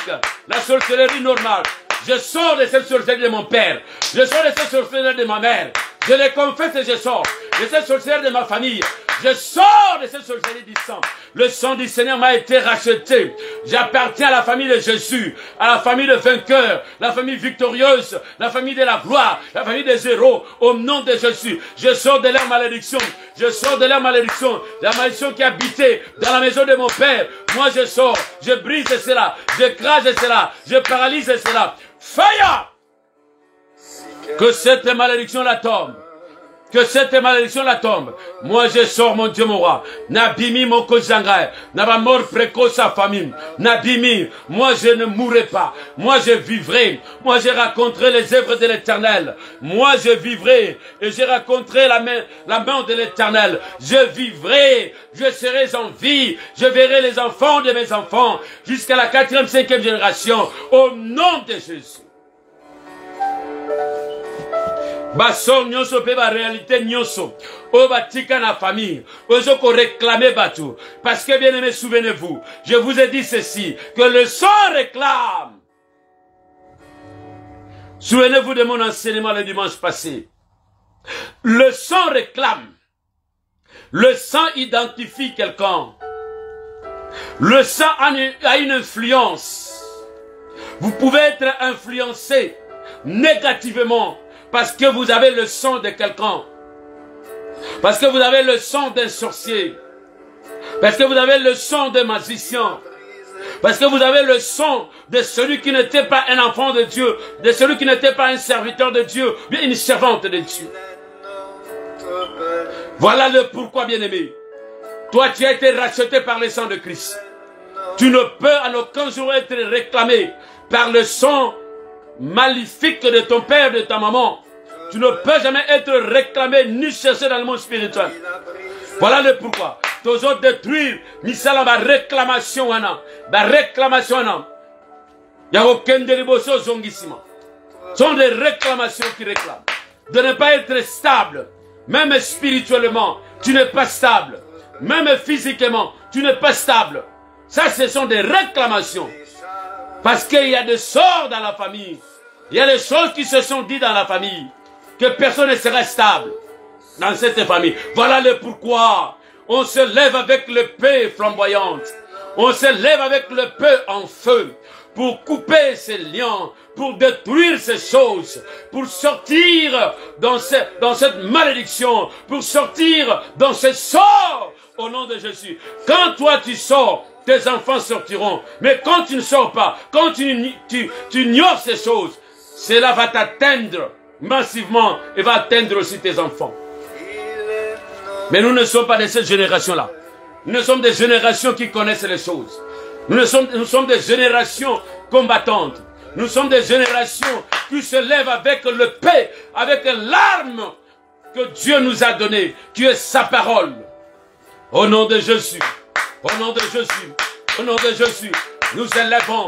Speaker 1: La sorcellerie normale. Je sors de cette sorcellerie de mon père. Je sors de cette sorcellerie de ma mère. Je les confesse et je sors. De cette sorcellerie de ma famille. Je sors de cette sorcellerie du sang. Le sang du Seigneur m'a été racheté. J'appartiens à la famille de Jésus, à la famille de vainqueurs, la famille victorieuse, la famille de la gloire, la famille des héros, au nom de Jésus. Je sors de leur malédiction. Je sors de leur malédiction. La malédiction qui habitait dans la maison de mon père. Moi je sors. Je brise cela. J'écrase cela. Je paralyse cela. Fire! Que cette malédiction la tombe. Que cette malédiction la tombe. Moi je sors, mon Dieu, mon roi. Nabimi mon kozangai. Naba mort précoce sa famille. Nabimi, moi je ne mourrai pas. Moi je vivrai. Moi je raconterai les œuvres de l'Éternel. Moi je vivrai. Et je raconterai la main de l'Éternel. Je vivrai. Je serai en vie. Je verrai les enfants de mes enfants. Jusqu'à la 4e, 5e génération. Au nom de Jésus. Baso nyonso pe ba réalité nyonso o batika na famille ozo ko réclamer batu parce que bien aimé souvenez-vous je vous ai dit ceci que le sang réclame. Souvenez-vous de mon enseignement le dimanche passé. Le sang réclame. Le sang identifie quelqu'un. Le sang a une influence. Vous pouvez être influencé négativement parce que vous avez le sang de quelqu'un. Parce que vous avez le sang d'un sorcier. Parce que vous avez le sang d'un magicien. Parce que vous avez le sang de celui qui n'était pas un enfant de Dieu. De celui qui n'était pas un serviteur de Dieu. Bien une servante de Dieu. Voilà le pourquoi, bien-aimé. Toi, tu as été racheté par le sang de Christ. Tu ne peux en aucun jour être réclamé par le sang maléfique de ton père, de ta maman. Tu ne peux jamais être réclamé ni cherché dans le monde spirituel. Voilà le pourquoi. Toujours détruire, ni ça la réclamation, la réclamation. Il n'y a aucun déribosso zongissima. Ce sont des réclamations qui réclament. De ne pas être stable, même spirituellement, tu n'es pas stable. Même physiquement, tu n'es pas stable. Ça, ce sont des réclamations. Parce qu'il y a des sorts dans la famille. Il y a des choses qui se sont dites dans la famille. Que personne ne sera stable dans cette famille. Voilà le pourquoi. On se lève avec l'épée flamboyante. On se lève avec l'épée en feu. Pour couper ces liens. Pour détruire ces choses. Pour sortir dans cette malédiction. Pour sortir dans ces sorts. Au nom de Jésus. Quand toi tu sors, tes enfants sortiront. Mais quand tu ne sors pas, quand tu ignores ces choses, cela va t'atteindre massivement et va atteindre aussi tes enfants. Mais nous ne sommes pas de cette génération-là. Nous sommes des générations qui connaissent les choses. Nous sommes des générations combattantes. Nous sommes des générations qui se lèvent avec le paix, avec l'arme que Dieu nous a donnée, qui est sa parole. Au nom de Jésus. Au nom de Jésus. Au nom de Jésus, nous élevons.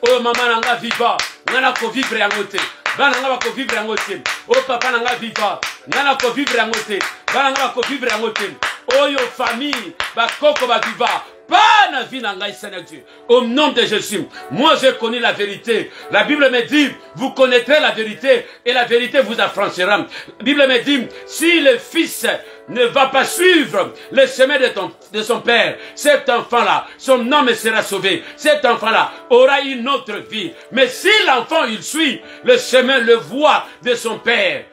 Speaker 1: Oh maman nanga viva, nana ko vivre en côté. Bana nanga ko vivre en côté. Oh papa nanga viva, nana ko vivre en côté. Bana nanga ko vivre en côté. Oh yo famille, ba koko ba viva. Pas vie nanga Seigneur Dieu. Au nom de Jésus, moi j'ai connu la vérité. La Bible me dit, vous connaîtrez la vérité et la vérité vous affranchira. La Bible me dit, si le fils ne va pas suivre le chemin de son père, cet enfant-là, son âme sera sauvé. Cet enfant-là aura une autre vie. Mais si l'enfant, il suit le chemin, le voie de son père,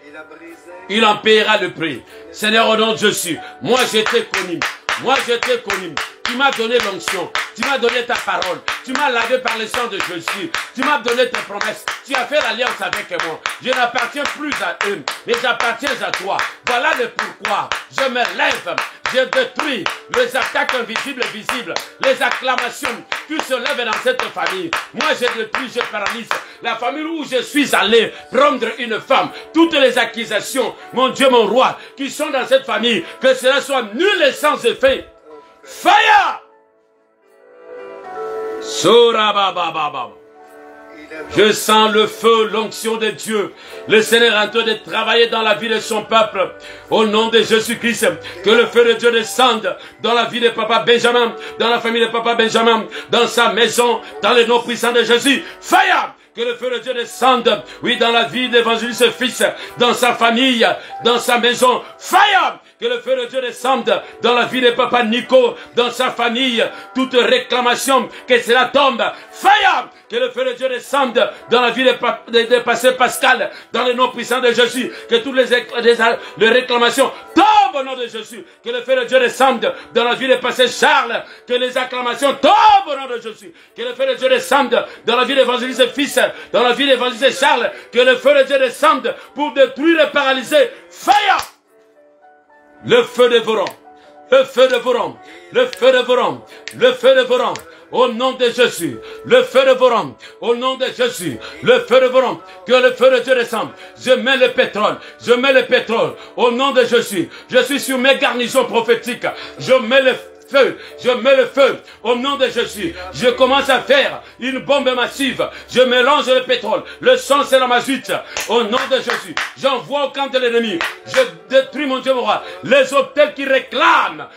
Speaker 1: il en paiera le prix. Seigneur, au nom de Jésus, moi je t'ai connu. Moi je t'ai connu. Tu m'as donné l'onction, tu m'as donné ta parole, tu m'as lavé par le sang de Jésus, tu m'as donné tes promesses, tu as fait l'alliance avec moi. Je n'appartiens plus à eux, mais j'appartiens à toi. Voilà le pourquoi je me lève, je détruis les attaques invisibles et visibles, les acclamations qui se lèvent dans cette famille. Moi je détruis, je paralyse la famille où je suis allé prendre une femme. Toutes les accusations, mon Dieu, mon roi, qui sont dans cette famille, que cela soit nul et sans effet. Fire! Je sens le feu, l'onction de Dieu. Le Seigneur est en train de travailler dans la vie de son peuple. Au nom de Jésus-Christ, que le feu de Dieu descende dans la vie de papa Benjamin, dans la famille de papa Benjamin, dans sa maison, dans le nom puissant de Jésus. Fire! Que le feu de Dieu descende, oui, dans la vie de l'évangéliste fils, dans sa famille, dans sa maison. Fire! Que le feu de Dieu descende dans la vie de papa Nico, dans sa famille. Toute réclamation, que cela tombe. Fire! Que le feu de Dieu descende dans la vie de pasteur Pascal, dans le nom puissant de Jésus. Que toutes les réclamations tombent au nom de Jésus. Que le feu de Dieu descende dans la vie de pasteur Charles. Que les acclamations tombent au nom de Jésus. Que le feu de Dieu descende dans la vie de l'évangéliste fils, dans la vie de l'évangéliste Charles. Que le feu de Dieu descende pour détruire et paralyser. Fire! Le feu dévorant, le feu dévorant, le feu dévorant, le feu dévorant, au nom de Jésus, le feu dévorant, au nom de Jésus, le feu dévorant, que le feu de Dieu descende. Je mets le pétrole, au nom de Jésus. Je suis sur mes garnisons prophétiques, je mets le feu, je mets le feu au nom de Jésus. Je commence à faire une bombe massive. Je mélange le pétrole, le sang c'est la mazoute. Au nom de Jésus, j'envoie au camp de l'ennemi. Je détruis, mon Dieu, mon roi, les hôtels qui réclament,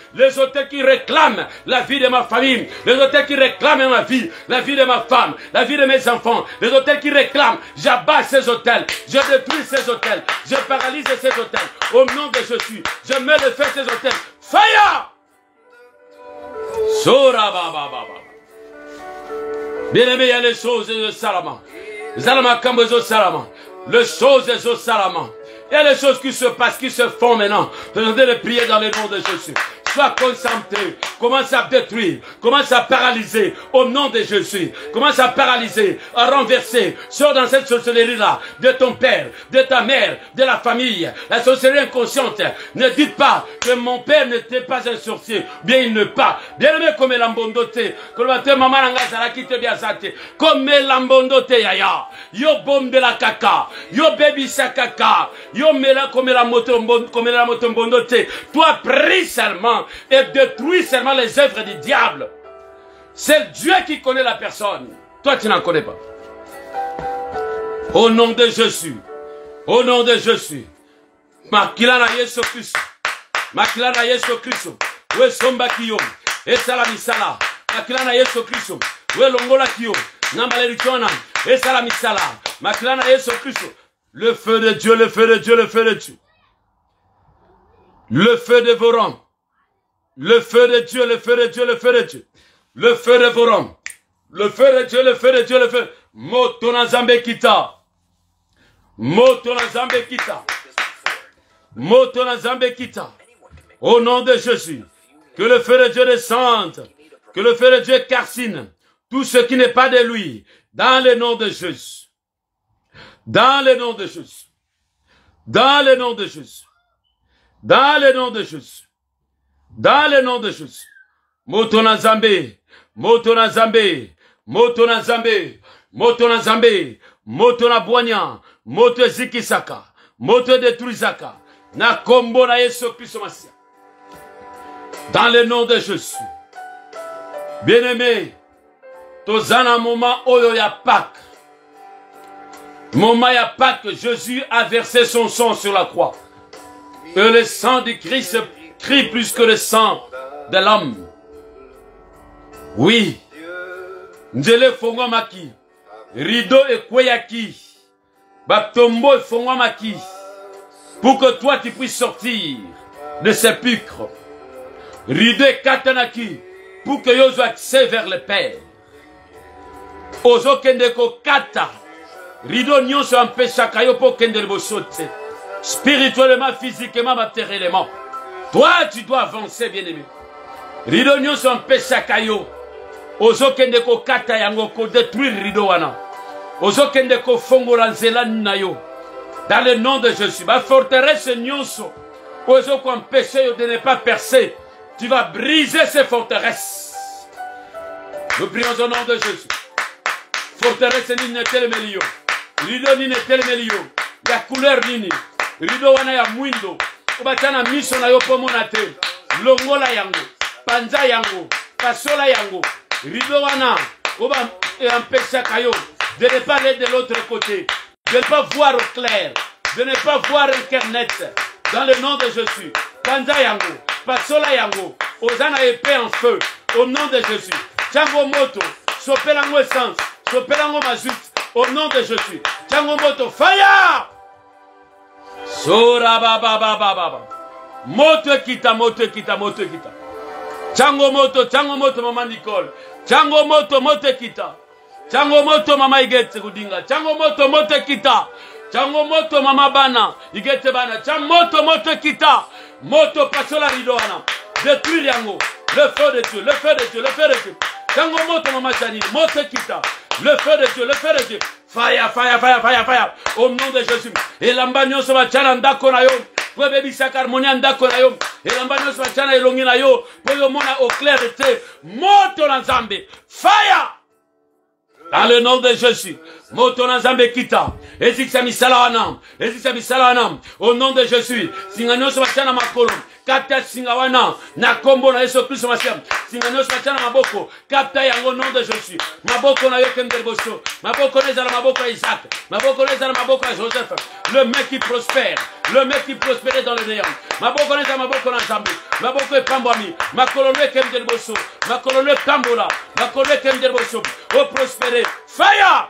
Speaker 1: la vie de ma famille, les hôtels qui réclament ma vie, la vie de ma femme, la vie de mes enfants, les hôtels qui réclament. J'abats ces hôtels, je détruis ces hôtels, je paralyse ces hôtels. Au nom de Jésus, je mets le feu à ces hôtels. Fire! Bien-aimé, il y a les choses de Salama. Zalama Kambozo Salama. Les choses de Salama. Il y a les choses qui se passent, qui se font maintenant. Demandez de prier dans le nom de Jésus. Sois concentré. Commence à détruire. Commence à paralyser. Au nom de Jésus. Commence à paralyser. À renverser. Sors dans cette sorcellerie-là. De ton père. De ta mère. De la famille. La sorcellerie inconsciente. Ne dites pas que mon père n'était pas un sorcier. Bien il ne pas. Bien aimé comme l'ambondote. Comme maman n'angazara qui te bien sate. Comme l'ambondote yaya. Yo bombe la caca. Yo baby sa caca. Yo mela comme la moto mbondote. Toi prie seulement. Et détruis seulement les œuvres du diable. C'est Dieu qui connaît la personne. Toi, tu n'en connais pas. Au nom de Jésus. Au nom de Jésus. Makilana Yesu Christ. Makilana Yesu Christ. We somba kiyo. E salamisala. Makilana Yesu Christ. We longola kiyo. Nambalerichona. E salamisala. Makilana Yesu Christ. Le feu de Dieu, le feu de Dieu, le feu de Dieu. Le feu dévorant. Le feu de Dieu, le feu de Dieu, le feu de Dieu. Le feu dévorant. Le feu de Dieu, le feu de Dieu, le feu. Motona Zambe Kita. Motona Zambe Kita. Motona Zambe Kita. Au nom de Jésus. Que le feu de Dieu descende. Que le feu de Dieu carcine tout ce qui n'est pas de lui. Dans le nom de Jésus. Dans le nom de Jésus. Dans le nom de Jésus. Dans le nom de Jésus. Dans le nom de Jésus. Motona Zambe. Motona Zambe. Motona Zambe. Motona Zambe. Motona Boignan. Moto Zikisaka. Moto Detruisaka. Na kombo na Yesu Christ Masia. Dans le nom de Jésus. Bien-aimé, tozana moment oyo ya Pâques. Moment ya Pâques, Jésus a versé son sang sur la croix. Et le sang du Christ crie plus que le sang de l'homme. Oui. Njele fongwamaki. Rideau et kweyaki. Batombo et fongwamaki. Pour que toi tu puisses sortir de sépulcre. Rideau et katanaki. Pour que yo sois accès vers le Père. Ozo kendeko kata. Rideau nyonso empêchaka yo po kende bosote. Spirituellement, physiquement, matériellement. Toi, tu dois avancer, bien-aimé. Rideau nyonso empêchaka yo. Ozo kendeko kata yango ko détruire rideau wana. Ozo kendeko fongola nzela na yo. Dans le nom de Jésus. Ma forteresse nyonso. Ozo ko empêcher yo de ne pas percer. Tu vas briser ces forteresses. Nous prions au nom de Jésus. Forteresse ni netel melio. Rideau ni netel melio. Ya couleur nini. Rideau wana ya mwindo. Obatana miso na yo pomonate. Longola yango. Panza yango. Pasola yango. Rideau wana. Oba empêcha kayo. De ne pas aller de l'autre côté. De ne pas voir au clair. De ne pas voir Internet. Dans le nom de Jésus. Panza yango. Pasola yango. Ozana épée en feu. Au nom de Jésus. Tchango moto. Sopelango essence. Sopelango mazut. Au nom de Jésus. Tchango moto. Fire! Sora baba baba baba. Moto kita, moto kita, moto kita. Tchango moto mama Nicole. Tchango moto kita. Tchango moto mama Igete Kudinga. Tchango moto kita. Tchango moto mama Bana. Igete Bana. Tchango moto kita. Moto pasola ridoana. Détruire yango. Le feu de Dieu, le feu de Dieu, le feu de Dieu. Tchango moto mama Chani. Moto kita. Le feu de Dieu, le feu de Dieu. Fire, fire, fire, fire, fire. Au nom de Jésus. Et l'ambagnon se va tchala ndako na yo. Pour baby sakarmonia ndako na yo. Et l'ambagnon se va tchala elongi na yo. Pour yo mona au clair de te. Moto na Nzambe. Fire. Dans le nom de Jésus. Moto na Nzambe kita. Ezikisa misala wanam. Ezikisa misala wanam. Au nom de Jésus. Singanyo se va tchala makolo. Kapta singawana. Na kombo na Yesu Kristo masiam. Singanyo se va tchala maboko. Kapta yango nom de Jésus. Maboko na yo kenderboso. Maboko na ezala maboko ya Isaac. Maboko na ezala maboko ya Joseph. Le mec qui prospère. Le mec qui prospérait dans le néant. Maboko na ezala maboko na Nzambe. Maboko e pambwami. Makolono e kenderboso. Makolono e kambola. Makolono e kenderboso. O prospérer. Fire!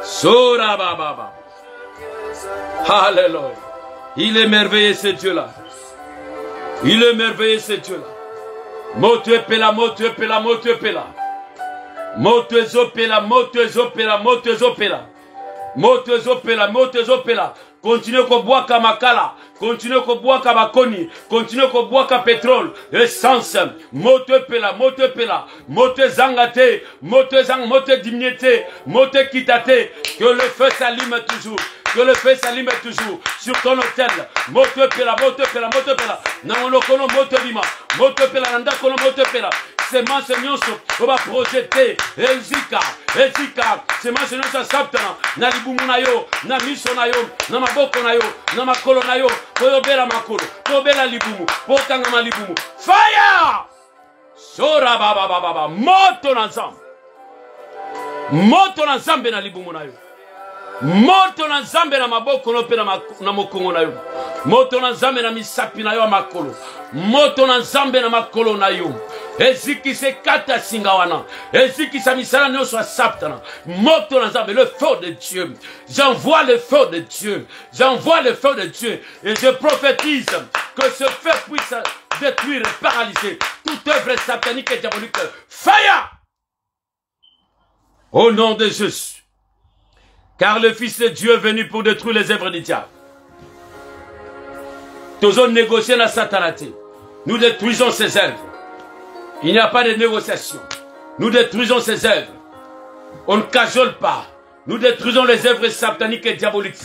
Speaker 1: Sora baba. Alléluia. Il est merveilleux ce Dieu-là. Il est merveilleux ce Dieu-là. Moto epela, moto epela, moto epela. Moto ezopela, moto ezopela, moto ezopela. Moto ezopela, moto ezopela. Continue koboaka makala. Continue koboaka bakoni. Continue koboaka pétrole. Essence. Moto epela, moto epela. Moto zangate. Moto zang, moto diminué. Moto kitate. Que le feu s'allume toujours. Que le feu s'allume toujours sur ton hôtel. Moto pela, moto pela, moto pela. Namono kono moto lima. Moto pela, nanda kono moto pela. Semence nyonso, on va projeter. Ezika. Semence nyonso saptana. Na libumu na yo, na miso na yo, na maboko na yo, na makolo na yo. Koyobela makolo, koyobela libumu, pokangama malibumu. Fire! Sora baba baba. Moto na Nzambe. Moto na Nzambe na libumu na yo. Moto na Nzambe na maboko no pe na mokongo na yo. Moto na Nzambe na misapi na yo makolo. Moto na Nzambe na makolo na yo. Eziki se kata singawana. Eziki sa misala nyonso asaptana. Moto na Nzambe, le feu de Dieu. J'envoie le feu de Dieu. J'envoie le feu de Dieu. Et je prophétise que ce feu puisse détruire, paralyser toute œuvre satanique et diabolique. Fire! Au nom de Jésus. Car le Fils de Dieu est venu pour détruire les œuvres du diable. Nous avons négocié la satanité. Nous détruisons ses œuvres. Il n'y a pas de négociation. Nous détruisons ses œuvres. On ne cajole pas. Nous détruisons les œuvres sataniques et diaboliques.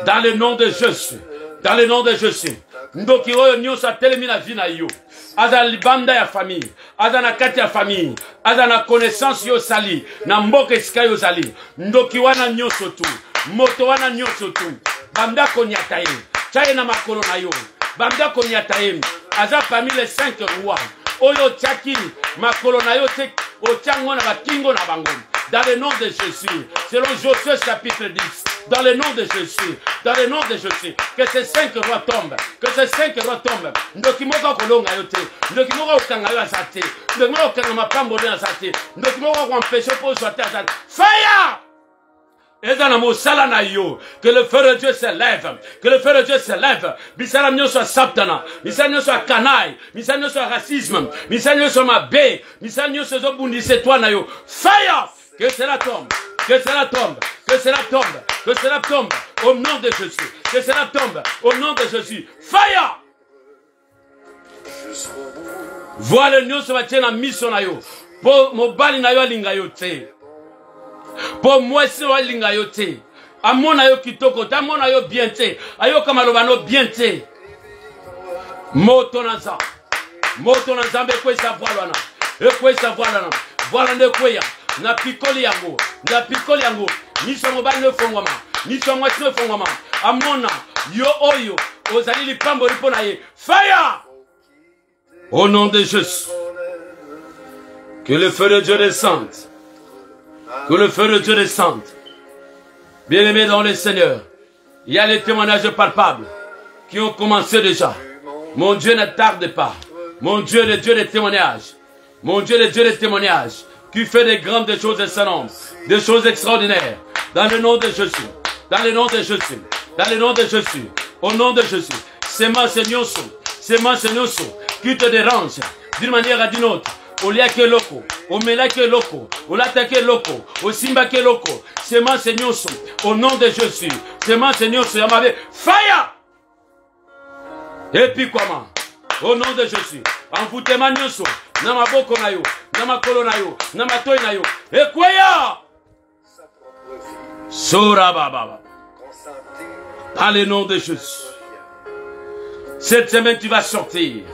Speaker 1: Dans le nom de Jésus. Dans le nom de Jésus. Ndoki oyo nyonso atelemi na vie na yo. Aza libanda ya famille. Aza na kati ya famille. Aza na connaissance yo sali. Na mboka esika yo sali. Ndoki wana nyonso tu. Moto wana nyonso tu. Banda konyata ye. Chaye na makolo na yo. Banda konyata ye. Aza parmi les 5 rois. Oyo Tchaki, Makolo na yo te, Otchango na bakingo na bango. Dans le nom de Jésus, selon Josué chapitre 10, dans le nom de Jésus, dans le nom de Jésus, que ces 5 rois tombent, que ces 5 rois tombent. Ndokimoka kolonga yote, ndokimoka okanga yo asate, ndokimoka okanga mapambo de asate, ndokimoka empêcher pour sortir asate. Fire! Et dans le mot salanayo, que le feu de Dieu se lève, que le feu de Dieu se lève. Bisala mio soit Satana, bisala mio soit canaille, bisala mio soit racisme, bisala mio soit mabé, bisala mio soit bundise toi na yo. Fire! Que cela tombe, que cela tombe, que cela tombe, que cela tombe au nom de Jésus, que cela tombe au nom de Jésus. Fire! Voilà le nyonso batiena miso na yo. Po mobali na yo alinga yo te. Po mwesi wa alinga yo te. Amona yo kitoko, amona yo bien te. Ayo kamalobano bien te. Moto na nzambe kwe sa voilana. Kwe sa voilana. Voilà ne kweya. Na pikoli yango, niso mobali ne fongwama, niso mwasi ne fongwama, amona, yo oyo, ozali lipambo lipona ye, fire! Au nom de Jésus, que le feu de Dieu descende, que le feu de Dieu descende. Bien-aimés dans le Seigneur, il y a les témoignages palpables qui ont commencé déjà. Mon Dieu ne tarde pas, mon Dieu, le Dieu des témoignages, mon Dieu, le Dieu des témoignages, qui fait des grandes choses de son nom, des choses extraordinaires, dans le nom de Jésus, dans le nom de Jésus, dans le nom de Jésus, au nom de Jésus. C'est ma Seigneur, qui te dérange d'une manière à d'une autre. Au lia que loco, au mela que loco, au lata que loco, au simba que loco. C'est ma Seigneur, au nom de Jésus. C'est ma Seigneur, fire! Et puis comment? Au nom de Jésus. Envoûtez ma nyoso. Namaboko na yo, namakolo na yo, namatoi na yo. Ekweya! Sora baba. Dans le nom de Jésus. Cette semaine tu vas sortir.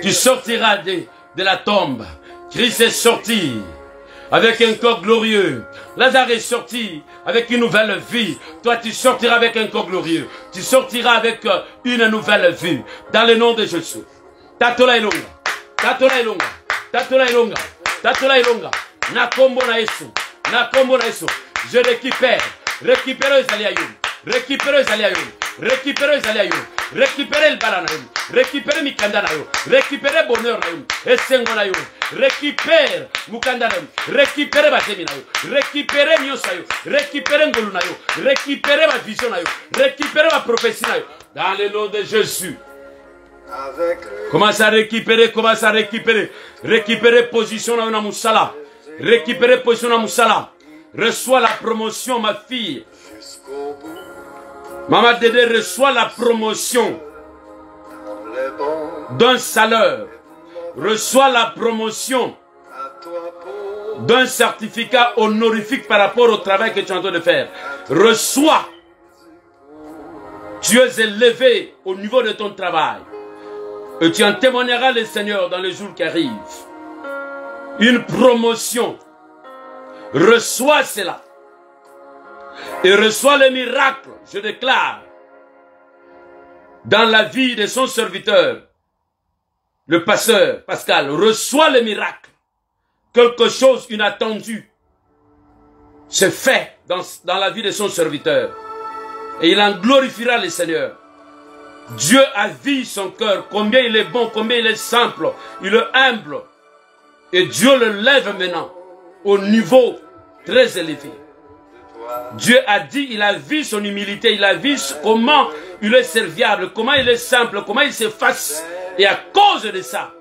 Speaker 1: Tu sortiras de la tombe. Christ est sorti avec un corps glorieux. Lazare est sorti avec une nouvelle vie. Toi tu sortiras avec un corps glorieux. Tu sortiras avec une nouvelle vie. Dans le nom de Jésus. Tatola ilonga. Tatola ilonga, tatola ilonga, tatola ilonga. Na kombo na Yesu, na kombo na Yesu. Je récupère les aliaïs, récupère les aliaïs, récupère les aliaïs, récupère le balanaïs, récupère mikandanaïs, récupère bonheur naïs, esengo naïs, récupère mukandanaïs, récupère bateminaïs, récupère miosaïs, récupère ngolu naïs, récupère ma vision naïs, récupère ma prophétie naïs. Dans le nom de Jésus. Commence à récupérer, récupérer position dans la moussala, récupérer position dans la moussala, reçois la promotion ma fille, Maman Dédé reçoit la promotion d'un salaire, reçoit la promotion d'un certificat honorifique par rapport au travail que tu es en train de faire, reçois, tu es élevé au niveau de ton travail. Et tu en témoigneras le Seigneur dans les jours qui arrivent. Une promotion. Reçois cela. Et reçois le miracle, je déclare, dans la vie de son serviteur, le pasteur Pascal. Reçois le miracle. Quelque chose inattendu se fait dans la vie de son serviteur. Et il en glorifiera le Seigneur. Dieu a vu son cœur, combien il est bon, combien il est simple, il est humble. Et Dieu le lève maintenant au niveau très élevé. Dieu a dit, il a vu son humilité, il a vu comment il est serviable, comment il est simple, comment il s'efface. Et à cause de ça,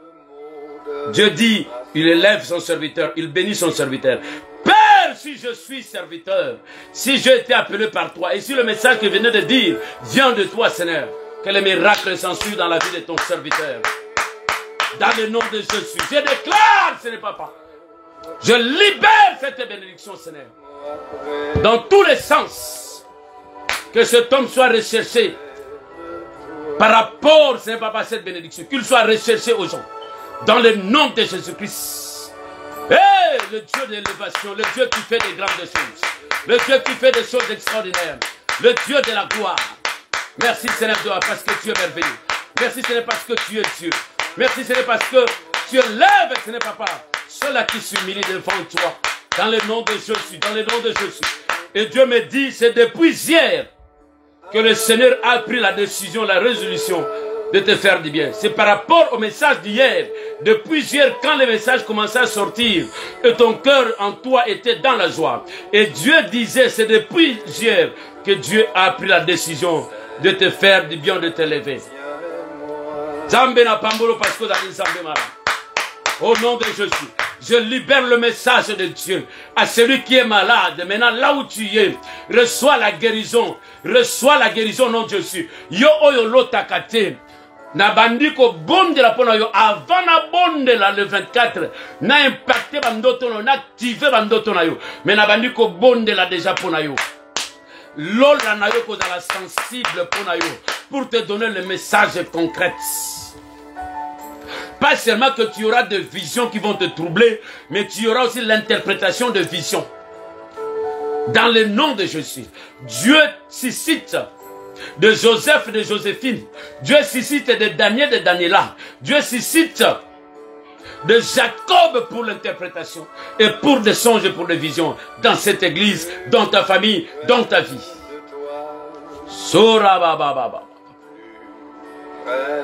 Speaker 1: Dieu dit, il élève son serviteur, il bénit son serviteur. Père, si je suis serviteur, si j'ai été appelé par toi, et si le message que je venais de dire vient de toi, Seigneur, que les miracles s'ensuivent dans la vie de ton serviteur. Dans le nom de Jésus, je déclare, ce n'est pas. Je libère cette bénédiction, Seigneur. Dans tous les sens. Que cet homme soit recherché. Par rapport, ce n'est pas cette bénédiction. Qu'il soit recherché aux gens. Dans le nom de Jésus-Christ. Hey, le Dieu de l'élévation. Le Dieu qui fait des grandes choses. Le Dieu qui fait des choses extraordinaires. Le Dieu de la gloire. Merci Seigneur parce que tu es merveilleux. Merci Seigneur parce que tu es Dieu. Merci Seigneur parce que tu élèves, Seigneur Papa, ceux-là qui s'humilient devant toi. Dans le nom de Jésus, dans le nom de Jésus. Et Dieu me dit, c'est depuis hier que le Seigneur a pris la décision, la résolution de te faire du bien. C'est par rapport au message d'hier. Depuis hier, quand le message commençait à sortir, et ton cœur en toi était dans la joie. Et Dieu disait, c'est depuis hier que Dieu a pris la décision de te faire du bien, de te lever. Au nom de Jésus, je libère le message de Dieu à celui qui est malade. Maintenant, là où tu es, reçois la guérison. Reçois la guérison au nom de Jésus. Yo oyo lotakate. Na bandiko bonde la pona yo avant na bonde la le 24 na impacté bandoto na activé bandoto na yo. Mais na bandiko bonde la déjà pona yo. Lola na yo ko la sensible pona yo pour te donner le message concret. Pas seulement que tu auras des visions qui vont te troubler, mais tu auras aussi l'interprétation de visions. Dans le nom de Jésus, Dieu suscite de Joseph et de Joséphine. Dieu suscite de Daniel et de Daniela. Dieu suscite de Jacob pour l'interprétation et pour des songes et pour des visions dans cette église, dans ta famille, dans ta vie.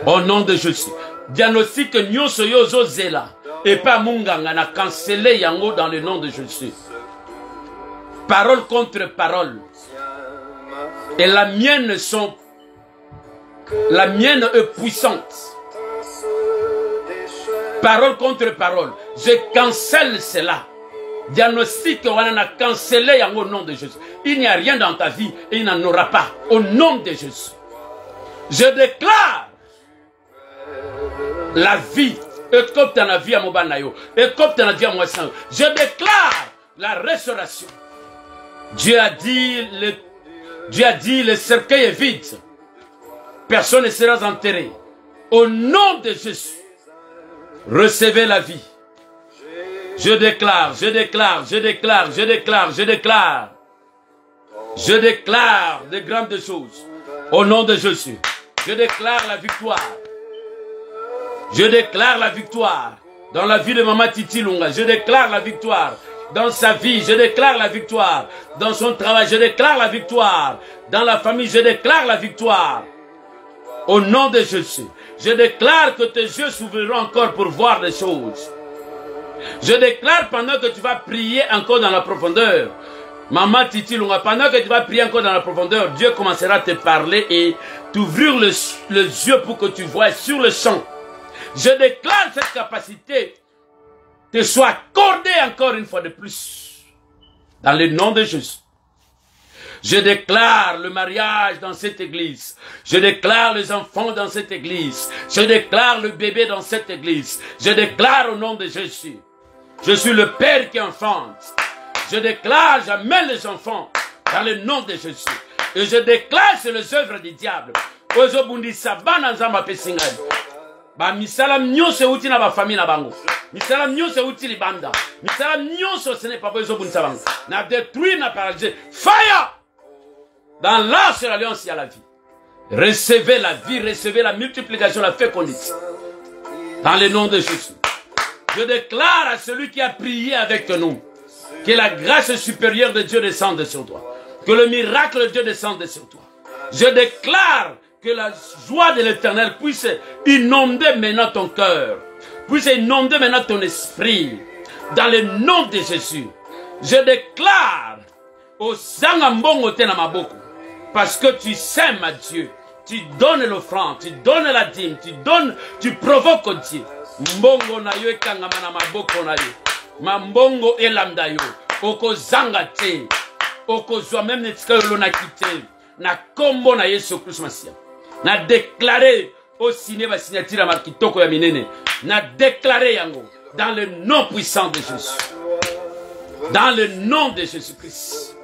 Speaker 1: Au nom de Jésus. Diagnostic nyonso yozo zela et pas munganga na cancellé yango dans le nom de Jésus. Parole contre parole. Et la mienne est puissante. Parole contre parole. Je cancelle cela. Diagnostic on a cancellé yango au nom de Jésus. Il n'y a rien dans ta vie et il n'en aura pas au nom de Jésus. Je déclare la vie, et comme tu as la vie à Mobanayo, et comme tu as la vie à Moissan, je déclare la restauration. Dieu a dit, le cercueil est vide. Personne ne sera enterré. Au nom de Jésus, recevez la vie. Je déclare, je déclare, je déclare, je déclare, je déclare. Je déclare de grandes choses. Au nom de Jésus, je déclare la victoire. Je déclare la victoire dans la vie de Maman Titi Lunga. Je déclare la victoire dans sa vie. Je déclare la victoire dans son travail. Je déclare la victoire dans la famille. Je déclare la victoire. Au nom de Jésus, je déclare que tes yeux s'ouvriront encore pour voir des choses. Je déclare pendant que tu vas prier encore dans la profondeur. Maman Titi Lunga, pendant que tu vas prier encore dans la profondeur, Dieu commencera à te parler et t'ouvrir les yeux pour que tu vois sur le champ. Je déclare cette capacité te soit accordée encore une fois de plus. Dans le nom de Jésus. Je déclare le mariage dans cette église. Je déclare les enfants dans cette église. Je déclare le bébé dans cette église. Je déclare au nom de Jésus. Je suis le Père qui enfante. Je déclare, j'amène les enfants dans le nom de Jésus. Et je déclare sur les œuvres du diable. Ba misalam nyonso uti na ba famille na bango. Misalam nyonso uti libanda. Misalam nyonso ce n'est pas besoin bunisa bango. Na détruire, na paralyser. Fire! Dans l'arche de l'alliance, il y a la vie. Recevez la vie, recevez la multiplication, la fécondité. Dans le nom de Jésus. Je déclare à celui qui a prié avec nous que la grâce supérieure de Dieu descende sur toi. Que le miracle de Dieu descende sur toi. Je déclare que la joie de l'Éternel puisse inonder maintenant ton cœur, puisse inonder maintenant ton esprit, dans le nom de Jésus. Je déclare au Sangambongo Tenamaboko, parce que tu sèmes à Dieu, tu donnes l'offrande, tu donnes la dîme, tu provoques Dieu. Mbongo na yo ekangama na maboko na yo, mambongo elamda yo, oko zanga te, oko zwa même netika yo na kite, na kombo na Yesu Christ Masia. Na déclaré au ciné va signature à Markitoko ya minene. Na déclaré yango dans le nom puissant de Jésus. Dans le nom de Jésus-Christ.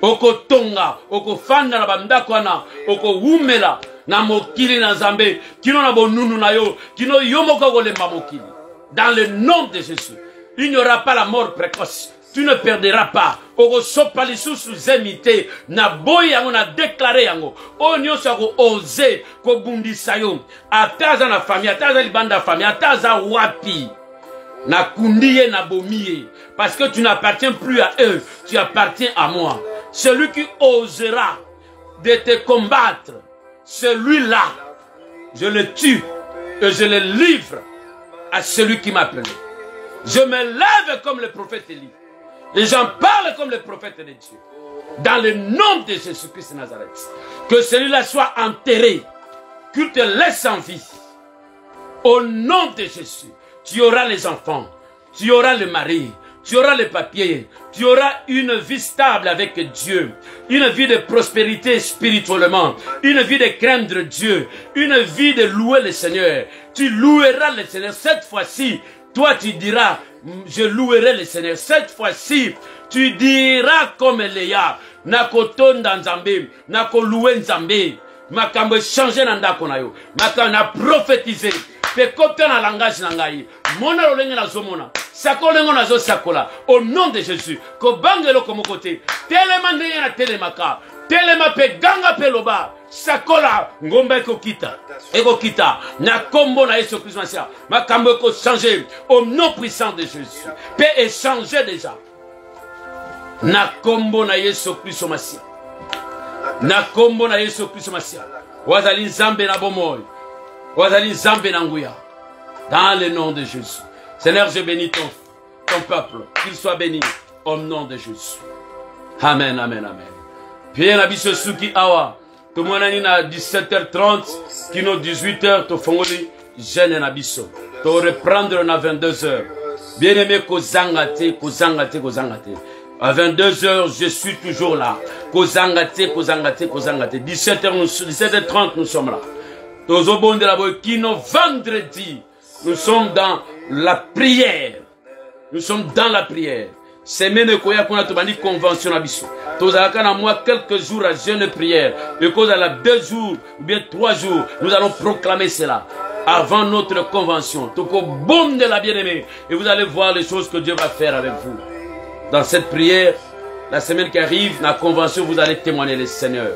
Speaker 1: Oko tonga, oko fanda na bandako na, oko umela na mokili na Zambé, kino na bonunu na yo, kino yomoko golemba mokili. Dans le nom de Jésus. Il n'y aura pas la mort précoce. tu ne perdras pas. Ogosopa lisusu zemite na boy yango na déclaré yango. O nyonso ko oser ko bundisa yo. Ataza na famille, ataza libanda famille, ataza wapi. Na kundiye na bomiye. Parce que tu n'appartiens plus à eux, tu appartiens à moi. Celui qui osera de te combattre, celui-là, je le tue et je le livre à celui qui m'a appelé. Je me lève comme le prophète Élie. Et j'en parle comme le prophète de Dieu. Dans le nom de Jésus-Christ de Nazareth. Que celui-là soit enterré. Qu'il te laisse en vie. Au nom de Jésus. Tu auras les enfants. Tu auras le mari. Tu auras les papiers. Tu auras une vie stable avec Dieu. Une vie de prospérité spirituellement. Une vie de craindre Dieu. Une vie de louer le Seigneur. Tu loueras le Seigneur. Cette fois-ci, toi tu diras, je louerai le Seigneur. Cette fois-ci, tu diras comme Léa, nakotonda nzambe, nakoluwe nzambe, makambo changer na ndako na yo, makambo na prophétiser, pe kopia na langage na ngai, mona lolenge na zomona, sakolengo na zo sakola, au nom de Jésus, ko bangelo komo kote, telema ndenge na telemaka, telema pe ganga pe loba, sakola ngomba eko kita na kombo na Yesu Christ masia makambo eko changer au nom puissant de Jésus peut échanger déjà na kombo na Yesu Christ masia na kombo na Yesu Christ masia wazali nzambe na bomoy wazali nzambe na nguya dans le nom de Jésus. Seigneur, je bénis ton peuple, qu'il soit béni au nom de Jésus. Amen, amen, amen. Pierre Nabiso Suki Awa. Tout le monde a 17h30, kino 18h, to fongoli, jeune nabiso. To reprendre na 22h. Bien aimé, kozangate. À 22h, je suis toujours là. Kozangate. 17h30, nous sommes là. Tozo bon de la boy, kino vendredi, nous sommes dans la prière. Nous sommes dans la prière. Semaine koya kuna tobandi convention na biso. Tozalaka na moi quelques jours à jeûne prière. Et cause à la 2 jours ou bien 3 jours, nous allons proclamer cela avant notre convention. Toko boum de la bien-aimée. Et vous allez voir les choses que Dieu va faire avec vous. Dans cette prière, la semaine qui arrive, la convention, vous allez témoigner le Seigneur,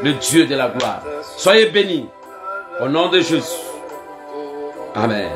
Speaker 1: le Dieu de la gloire. Soyez bénis. Au nom de Jésus. Amen.